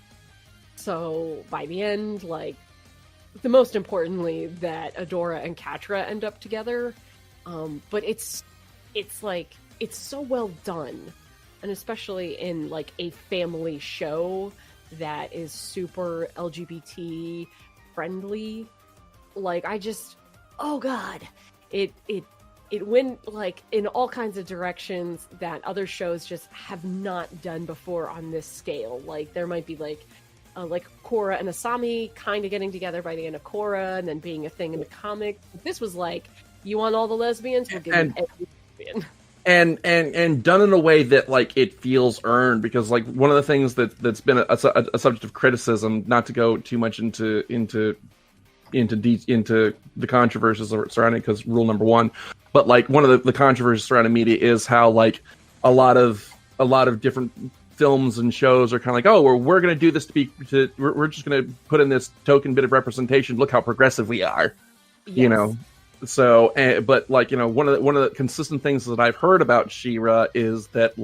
So, by the end, the most importantly, that Adora and Catra end up together, but it's so well done. And especially in a family show that is super LGBT friendly, oh God, it went in all kinds of directions that other shows just have not done before on this scale. There might be Korra and Asami kind of getting together by the end of Korra and then being a thing in the comic. This was you want all the lesbians? We'll give you every lesbian. And done in a way that it feels earned, because one of the things that's been a subject of criticism, not to go too much into the controversies surrounding, because rule number 1, but one of the controversies surrounding media is how a lot of different films and shows are kind of oh, we're going to do this we're just going to put in this token bit of representation. Look how progressive we are, yes. So, but one of the consistent things that I've heard about She-Ra is that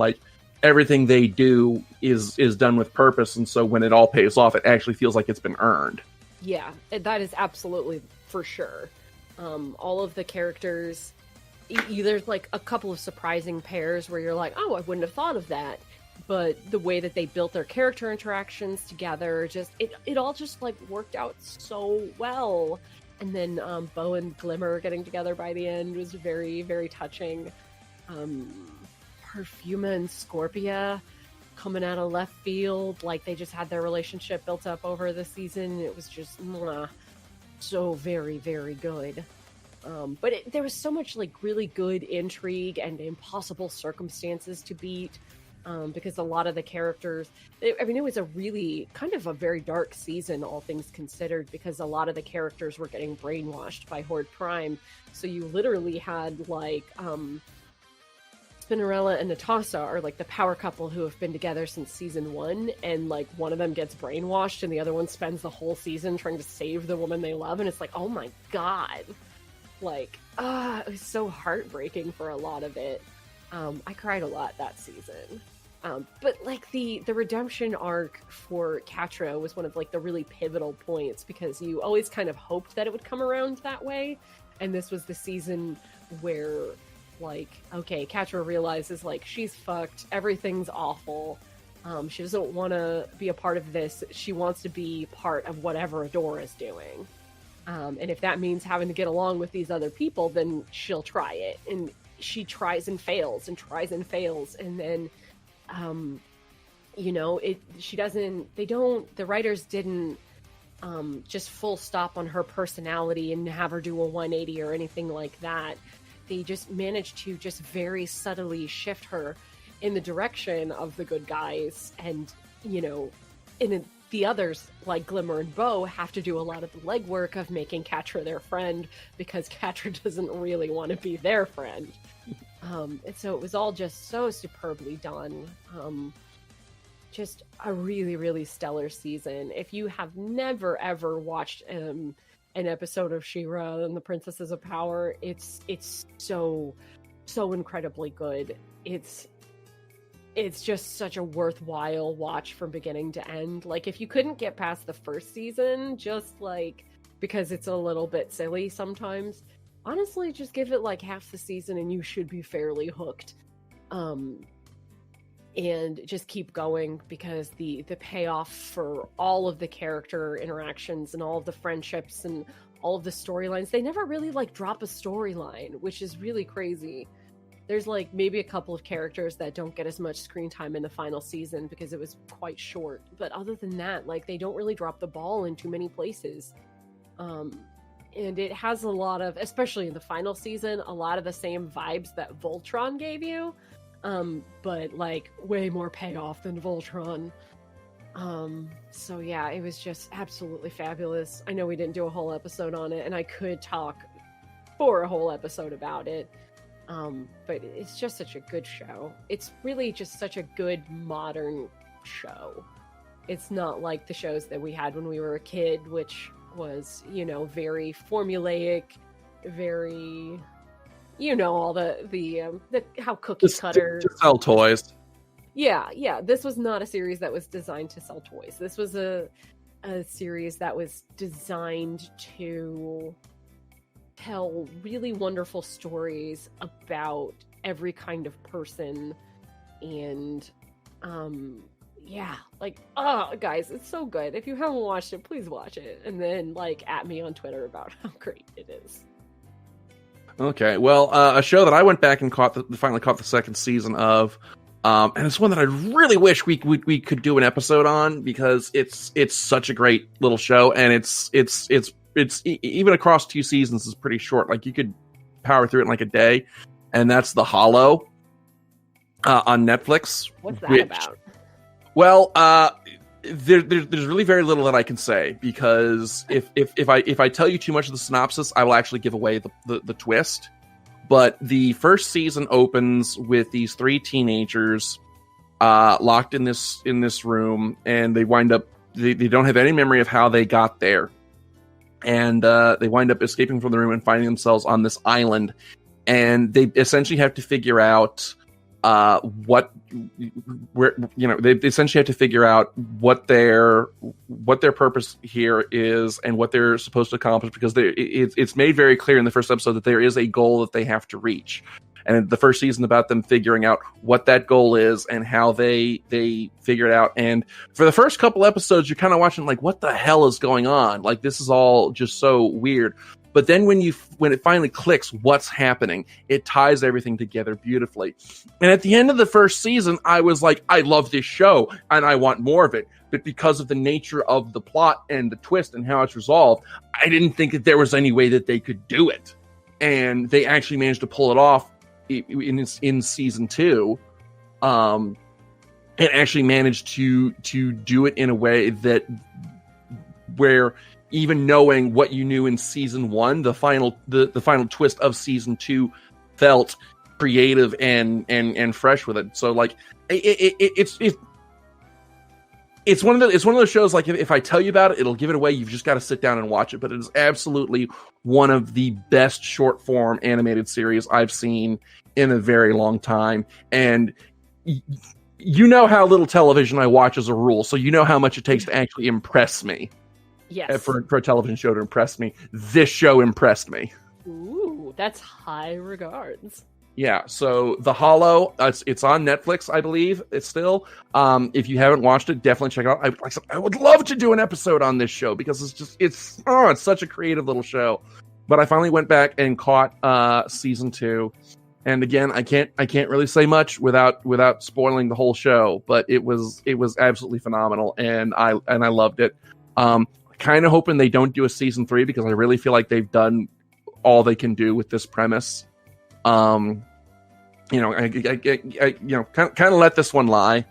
everything they do is done with purpose, and so when it all pays off, it actually feels like it's been earned. Yeah, that is absolutely for sure. All of the characters, there's like a couple of surprising pairs where you're like, oh, I wouldn't have thought of that. But the way that they built their character interactions together, just it all just like worked out so well. And then Bo and Glimmer getting together by the end was very, very touching. Perfuma and Scorpia coming out of left field, like they just had their relationship built up over the season. It was just so very, very good. But there was so much like really good intrigue and impossible circumstances to beat. Because a lot of the characters, it was a really kind of a very dark season, all things considered, because a lot of the characters were getting brainwashed by Horde Prime. So you literally had like Spinnerella and Natasha are like the power couple who have been together since season 1, and like one of them gets brainwashed and the other one spends the whole season trying to save the woman they love, and it's like, oh my god, like it was so heartbreaking for a lot of it. I cried a lot that season. But like the redemption arc for Catra was one of like the really pivotal points, because you always kind of hoped that it would come around that way. And this was the season where like, okay, Catra realizes like she's fucked. Everything's awful. She doesn't want to be a part of this. She wants to be part of whatever Adora's doing. And if that means having to get along with these other people, then she'll try it. And she tries and fails and tries and fails. And then the writers didn't just full stop on her personality and have her do a 180 or anything like that. They just managed to just very subtly shift her in the direction of the good guys, and the others like Glimmer and Bo have to do a lot of the legwork of making Catra their friend, because Catra doesn't really want to be their friend. And so it was all just so superbly done. Just a really, really stellar season. If you have never, ever watched an episode of She-Ra and the Princesses of Power, it's so, so incredibly good. It's just such a worthwhile watch from beginning to end. Like, if you couldn't get past the first season, just like, because it's a little bit silly sometimes, honestly, just give it like half the season and you should be fairly hooked. And just keep going, because the payoff for all of the character interactions and all of the friendships and all of the storylines, they never really like drop a storyline, which is really crazy. There's like maybe a couple of characters that don't get as much screen time in the final season because it was quite short. But other than that, like, they don't really drop the ball in too many places. And it has a lot of, especially in the final season, a lot of the same vibes that Voltron gave you. But like way more payoff than Voltron. So yeah, it was just absolutely fabulous. I know we didn't do a whole episode on it, and I could talk for a whole episode about it. But it's just such a good show. It's really just such a good modern show. It's not like the shows that we had when we were a kid, which was, very formulaic, very, all the how cookie cutter. To sell toys. Yeah. This was not a series that was designed to sell toys. This was a series that was designed to tell really wonderful stories about every kind of person. And guys, it's so good. If you haven't watched it, please watch it, and then like at me on Twitter about how great it is. Okay, well, a show that I went back and finally caught the second season of, and it's one that I really wish we could do an episode on, because it's such a great little show, and it's even across 2 seasons is pretty short. Like, you could power through it in like a day, and that's The Hollow on Netflix. What's that about? Well, there's really very little that I can say, because if I tell you too much of the synopsis, I will actually give away the twist. But the first season opens with these 3 teenagers locked in this room, and they wind up they don't have any memory of how they got there, and they wind up escaping from the room and finding themselves on this island, and they essentially have to figure out what where they essentially have to figure out what their purpose here is and what they're supposed to accomplish, because it's made very clear in the first episode that there is a goal that they have to reach. And the first season about them figuring out what that goal is and how they figure it out. And for the first couple episodes, you're kind of watching like, what the hell is going on? Like, this is all just so weird. But then when it finally clicks what's happening, it ties everything together beautifully. And at the end of the first season, I was like, I love this show and I want more of it. But because of the nature of the plot and the twist and how it's resolved, I didn't think that there was any way that they could do it. And they actually managed to pull it off in season 2, and actually managed to do it in a way that where even knowing what you knew in season 1, the final twist of season 2 felt creative and fresh with it. So like it's one of those shows, like if I tell you about it, it'll give it away. You've just got to sit down and watch it. But it is absolutely one of the best short form animated series I've seen in a very long time. And you know how little television I watch as a rule, so you know how much it takes to actually impress me. Yes. For a television show to impress me. This show impressed me. Ooh, that's high regards. Yeah, so The Hollow, it's on Netflix, I believe. It's still. If you haven't watched it, definitely check it out. I would love to do an episode on this show because it's such a creative little show. But I finally went back and caught season 2, and again, I can't really say much without spoiling the whole show. But it was absolutely phenomenal, and I loved it. Kind of hoping they don't do a season 3 because I really feel like they've done all they can do with this premise. I kind of let this one lie.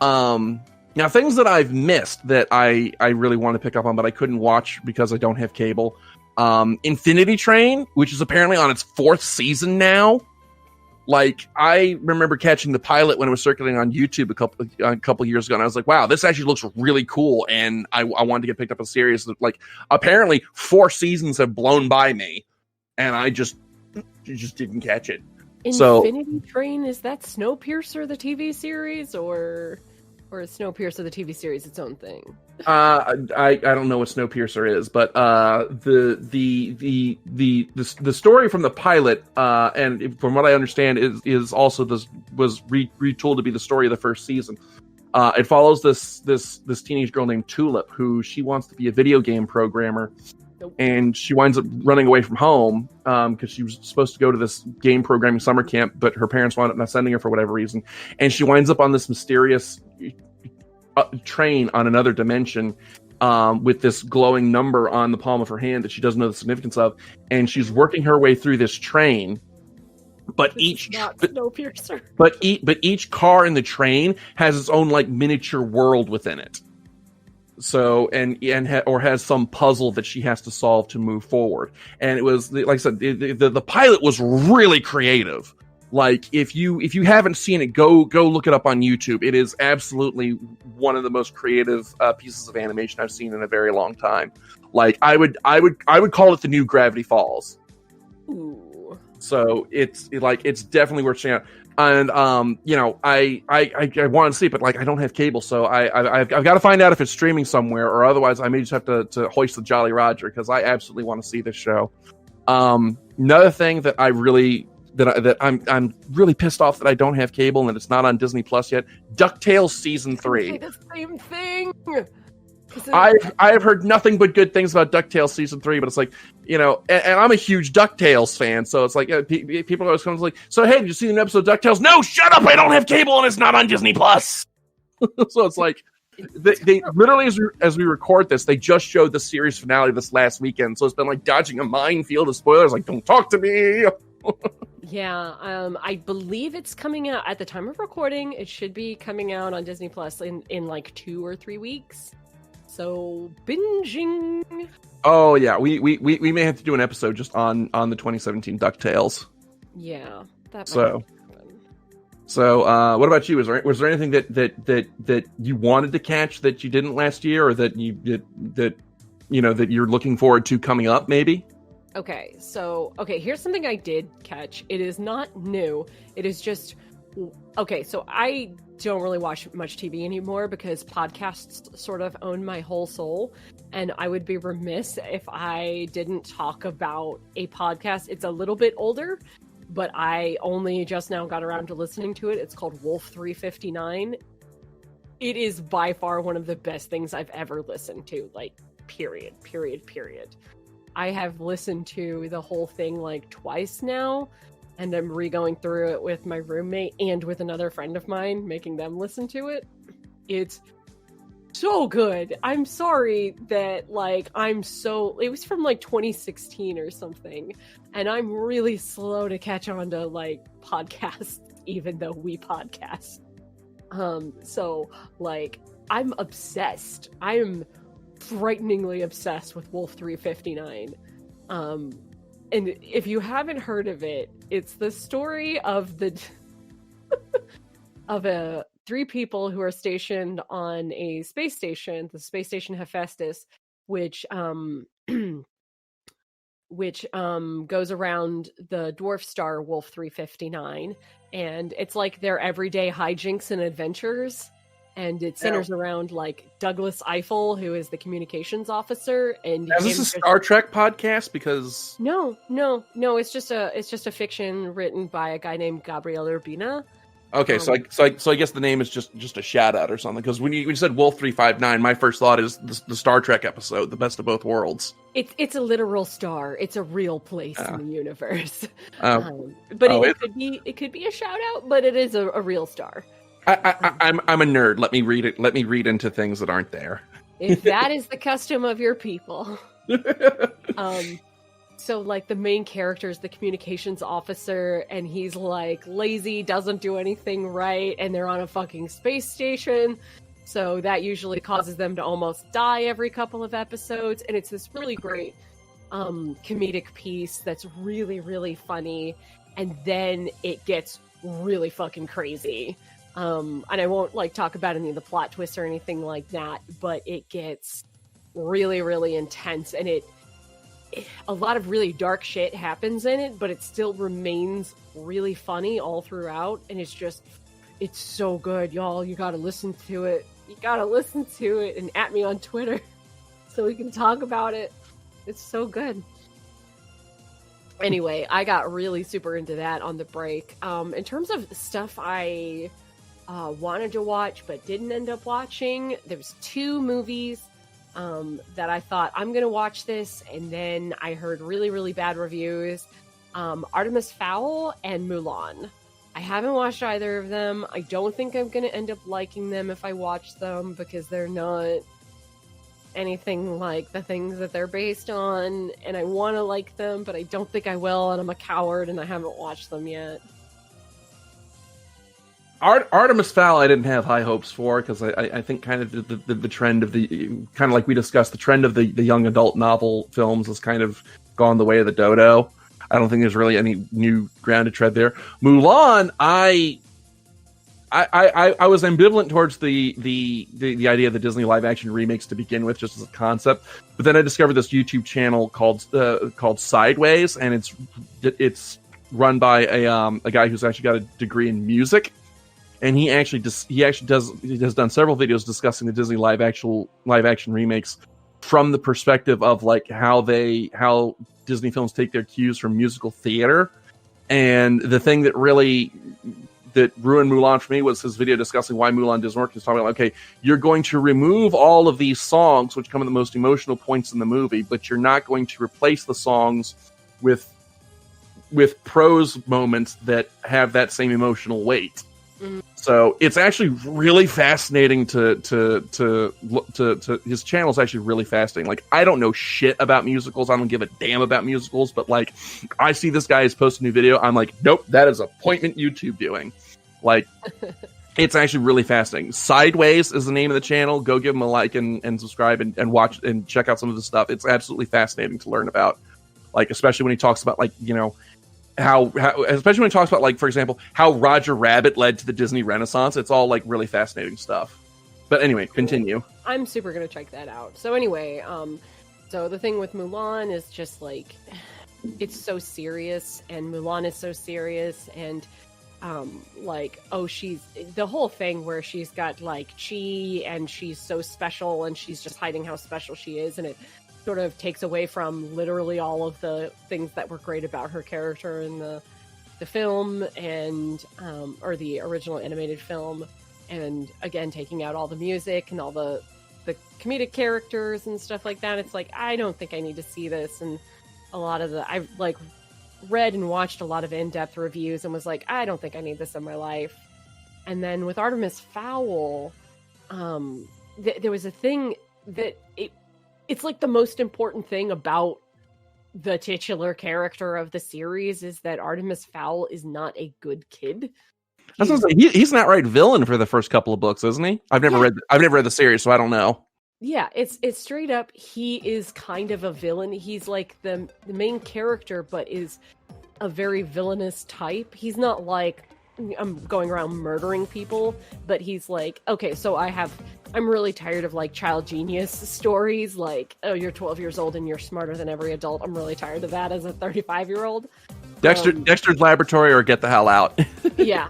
Now, things that I've missed that I really want to pick up on, but I couldn't watch because I don't have cable. Infinity Train, which is apparently on its 4th season now. Like, I remember catching the pilot when it was circulating on YouTube a couple years ago, and I was like, wow, this actually looks really cool, and I wanted to get picked up a series. Like, apparently 4 seasons have blown by me, and I just didn't catch it. Infinity Train, is that Snowpiercer the TV series, or is Snowpiercer the TV series its own thing? I don't know what Snowpiercer is, but the story from the pilot, and from what I understand, is also was retooled to be the story of the first season. It follows this teenage girl named Tulip, who she wants to be a video game programmer. Nope. And she winds up running away from home because she was supposed to go to this game programming summer camp, but her parents wound up not sending her for whatever reason. And she winds up on this mysterious train on another dimension with this glowing number on the palm of her hand that she doesn't know the significance of. And she's working her way through this train. But each car in the train has its own like miniature world within it. So or has some puzzle that she has to solve to move forward. And it was, like I said, the pilot was really creative. Like, if you haven't seen it, go look it up on YouTube. It is absolutely one of the most creative pieces of animation I've seen in a very long time. Like, I would call it the new Gravity Falls. Ooh. So it's definitely worth checking out. And I want to see it, but like I don't have cable, so I've got to find out if it's streaming somewhere, or otherwise I may just have to hoist the Jolly Roger because I absolutely want to see this show. Another thing that I'm really pissed off that I don't have cable and it's not on Disney Plus yet. DuckTales season 3. The same thing. I've heard nothing but good things about DuckTales season 3, but it's like, and I'm a huge DuckTales fan, so it's like people always come like, so hey, did you see an episode of DuckTales? No, shut up! I don't have cable and it's not on Disney Plus. So it's like they literally as we record this, they just showed the series finale this last weekend, so it's been like dodging a minefield of spoilers. Like, don't talk to me. Yeah, I believe it's coming out at the time of recording. It should be coming out on Disney Plus in like 2 or 3 weeks. So binging. Oh yeah, we may have to do an episode just on the 2017 DuckTales. Yeah, that. So what about you? Was there anything that you wanted to catch that you didn't last year, or that you're looking forward to coming up? Maybe. Okay, here's something I did catch. It is not new. It is just Okay, so I don't really watch much TV anymore because podcasts sort of own my whole soul. And I would be remiss if I didn't talk about a podcast. It's a little bit older, but I only just now got around to listening to it. It's called Wolf 359. It is by far one of the best things I've ever listened to. Like, period. I have listened to the whole thing like twice now. And I'm re-going through it with my roommate and with another friend of mine, making them listen to it. It's so good. I'm sorry that, like, it was from, like, 2016 or something. And I'm really slow to catch on to, like, podcasts, even though we podcast. So, like, I'm obsessed. I'm frighteningly obsessed with Wolf 359. And if you haven't heard of it, it's the story of three people who are stationed on a space station, the space station Hephaestus, which goes around the dwarf star Wolf 359, and it's like their everyday hijinks and adventures. And it centers around, like, Douglas Eiffel, who is the communications officer. And is this a Star Trek podcast? Because no, it's just a fiction written by a guy named Gabriel Urbina. Okay, so I guess the name is just a shout out or something. Because when you said Wolf 359, my first thought is the Star Trek episode, The Best of Both Worlds. It's a literal star. It's a real place in the universe. But it could be a shout out, but it is a real star. I'm a nerd. Let me read it. Let me read into things that aren't there. If that is the custom of your people. So, like, the main character is the communications officer, and he's, like, lazy, doesn't do anything right, and they're on a fucking space station. So that usually causes them to almost die every couple of episodes, and it's this really great comedic piece that's really, really funny, and then it gets really fucking crazy. And I won't, like, talk about any of the plot twists or anything like that, but it gets really, really intense, and a lot of really dark shit happens in it, but it still remains really funny all throughout, and it's so good, y'all. You gotta listen to it. And at me on Twitter so we can talk about it. It's so good. Anyway, I got really super into that on the break. In terms of stuff I wanted to watch but didn't end up watching, there's 2 movies that I thought, I'm gonna watch this, and then I heard really, really bad reviews. Artemis Fowl and Mulan. I haven't watched either of them. I don't think I'm gonna end up liking them if I watch them, because they're not anything like the things that they're based on, and I want to like them, but I don't think I will, and I'm a coward, and I haven't watched them yet. Artemis Fowl I didn't have high hopes for, because I think kind of the trend of the, kind of like we discussed, the trend of the young adult novel films has kind of gone the way of the dodo. I don't think there's really any new ground to tread there. Mulan, I was ambivalent towards the idea of the Disney live action remakes to begin with, just as a concept. But then I discovered this YouTube channel called Sideways, and it's run by a guy who's actually got a degree in music. And he has done several videos discussing the Disney live action remakes from the perspective of, like, how Disney films take their cues from musical theater. And the thing that ruined Mulan for me was his video discussing why Mulan doesn't work. He's talking about, okay, you're going to remove all of these songs which come at the most emotional points in the movie, but you're not going to replace the songs with prose moments that have that same emotional weight. So it's actually really fascinating to his channel is actually really fascinating. Like, I don't know shit about musicals. I don't give a damn about musicals, but, like, I see this guy is posting a new video. I'm like, nope, that is appointment YouTube doing. Like, it's actually really fascinating. Sideways is the name of the channel. Go give him a like and subscribe and watch and check out some of the stuff. It's absolutely fascinating to learn about. Like, especially when he talks about, like, you know, how especially when he talks about, like, for example, how Roger Rabbit led to the Disney Renaissance. It's all, like, really fascinating stuff. But anyway, continue. I'm super gonna check that out. So anyway, so the thing with Mulan is just, like, it's so serious, and Mulan is so serious, and like, oh, she's the whole thing where she's got like chi and she's so special and she's just hiding how special she is, and it sort of takes away from literally all of the things that were great about her character in the film and or the original animated film, and again taking out all the music and all the comedic characters and stuff like that. It's like, I don't think I need to see this. And a lot of I've like read and watched a lot of in-depth reviews and was like, I don't think I need this in my life. And then with Artemis Fowl, there was a thing that it's like the most important thing about the titular character of the series is that Artemis Fowl is not a good kid. He's an outright villain for the first couple of books, isn't he? I've never read the series, so I don't know. Yeah, it's straight up. He is kind of a villain. He's like the main character, but is a very villainous type. He's not like, I'm going around murdering people, but he's like, okay, so I'm really tired of like child genius stories, like, oh, you're 12 years old and you're smarter than every adult. I'm really tired of that as a 35-year-old. Dexter's Laboratory or Get the Hell Out. Yeah.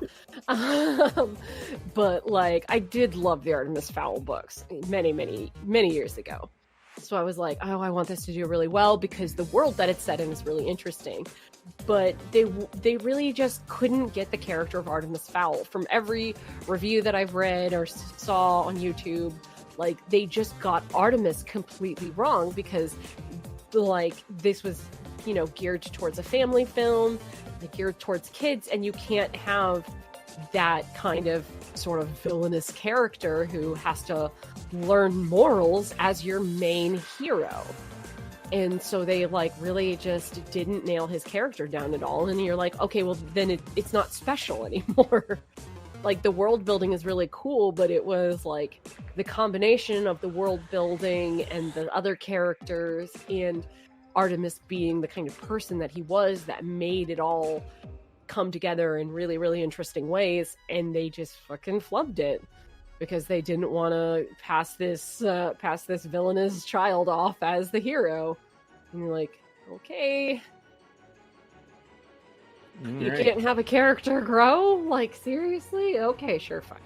But like, I did love the Artemis Fowl books many, many, many years ago. So I was like, oh, I want this to do really well because the world that it's set in is really interesting. But they really just couldn't get the character of Artemis Fowl. From every review that I've read or saw on YouTube, like, they just got Artemis completely wrong because, like, this was, geared towards a family film, like, geared towards kids, and you can't have that kind of sort of villainous character who has to learn morals as your main hero. And so they like really just didn't nail his character down at all. And you're like, okay, well then it's not special anymore. Like, the world building is really cool, but it was like the combination of the world building and the other characters and Artemis being the kind of person that he was that made it all come together in really, really interesting ways. And they just fucking flubbed it because they didn't want to pass this villainous child off as the hero. And you're like, okay, you can't have a character grow? Like, seriously? Okay, sure, fine.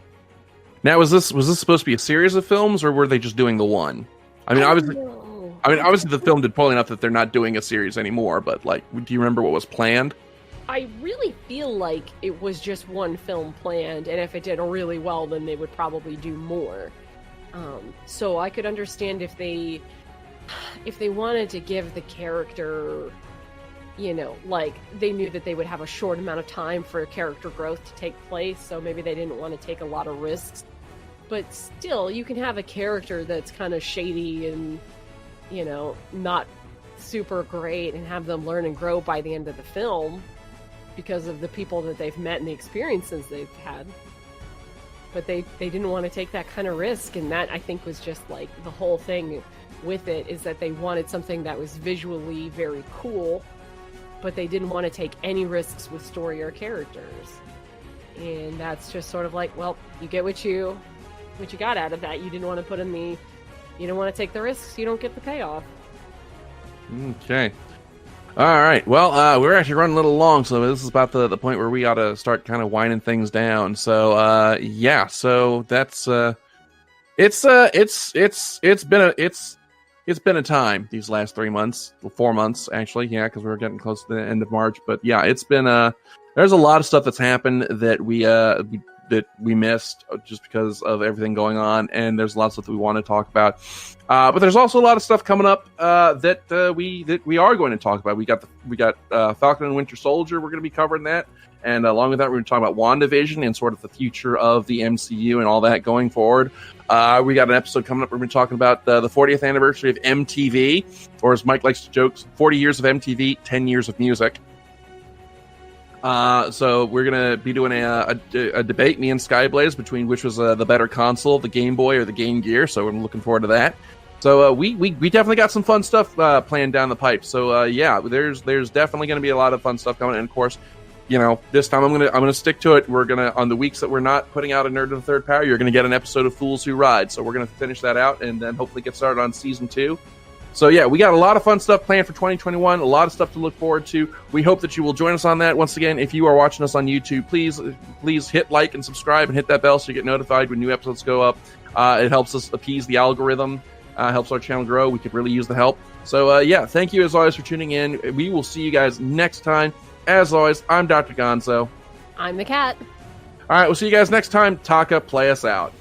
Now, was this supposed to be a series of films, or were they just doing the one? I mean, obviously the film did poorly enough that they're not doing a series anymore. But like, do you remember what was planned? I really feel like it was just one film planned, and if it did really well, then they would probably do more. So I could understand if they wanted to give the character, like, they knew that they would have a short amount of time for character growth to take place, so maybe they didn't want to take a lot of risks. But still, you can have a character that's kind of shady and, not super great, and have them learn and grow by the end of the film because of the people that they've met and the experiences they've had. But they didn't want to take that kind of risk, and that, I think, was just like the whole thing with it, is that they wanted something that was visually very cool, but they didn't want to take any risks with story or characters. And that's just sort of like, well, you get what you got out of that. You didn't want to you don't want to take the risks, you don't get the payoff. Okay. All right. Well, we're actually running a little long, so this is about the point where we ought to start kind of winding things down. So, yeah. So that's it's been a time these last 3 months, well, 4 months actually. Yeah, because we're getting close to the end of March. But yeah, it's been there's a lot of stuff that's happened that we missed just because of everything going on, and there's a lot of stuff that we want to talk about. But there's also a lot of stuff coming up that we are going to talk about. We got Falcon and Winter Soldier. We're going to be covering that, and along with that, we're going to talk about WandaVision and sort of the future of the MCU and all that going forward. We got an episode coming up. We're going to be talking about the 40th anniversary of MTV, or as Mike likes to joke, 40 years of MTV, 10 years of music. So we're going to be doing a debate, me and Skyblaze, between which was the better console, the Game Boy or the Game Gear. So I'm looking forward to that. So we definitely got some fun stuff planned down the pipe. So yeah, there's definitely going to be a lot of fun stuff coming. And of course, this time I'm gonna stick to it. We're gonna, on the weeks that we're not putting out a Nerd of the Third Power, you're gonna get an episode of Fools Who Ride. So we're gonna finish that out and then hopefully get started on season 2. So yeah, we got a lot of fun stuff planned for 2021, a lot of stuff to look forward to. We hope that you will join us on that. Once again, if you are watching us on YouTube, please hit like and subscribe and hit that bell so you get notified when new episodes go up. It helps us appease the algorithm, helps our channel grow. We could really use the help. So yeah, thank you as always for tuning in. We will see you guys next time. As always, I'm Dr. Gonzo. I'm the cat. All right, we'll see you guys next time. Taka, play us out.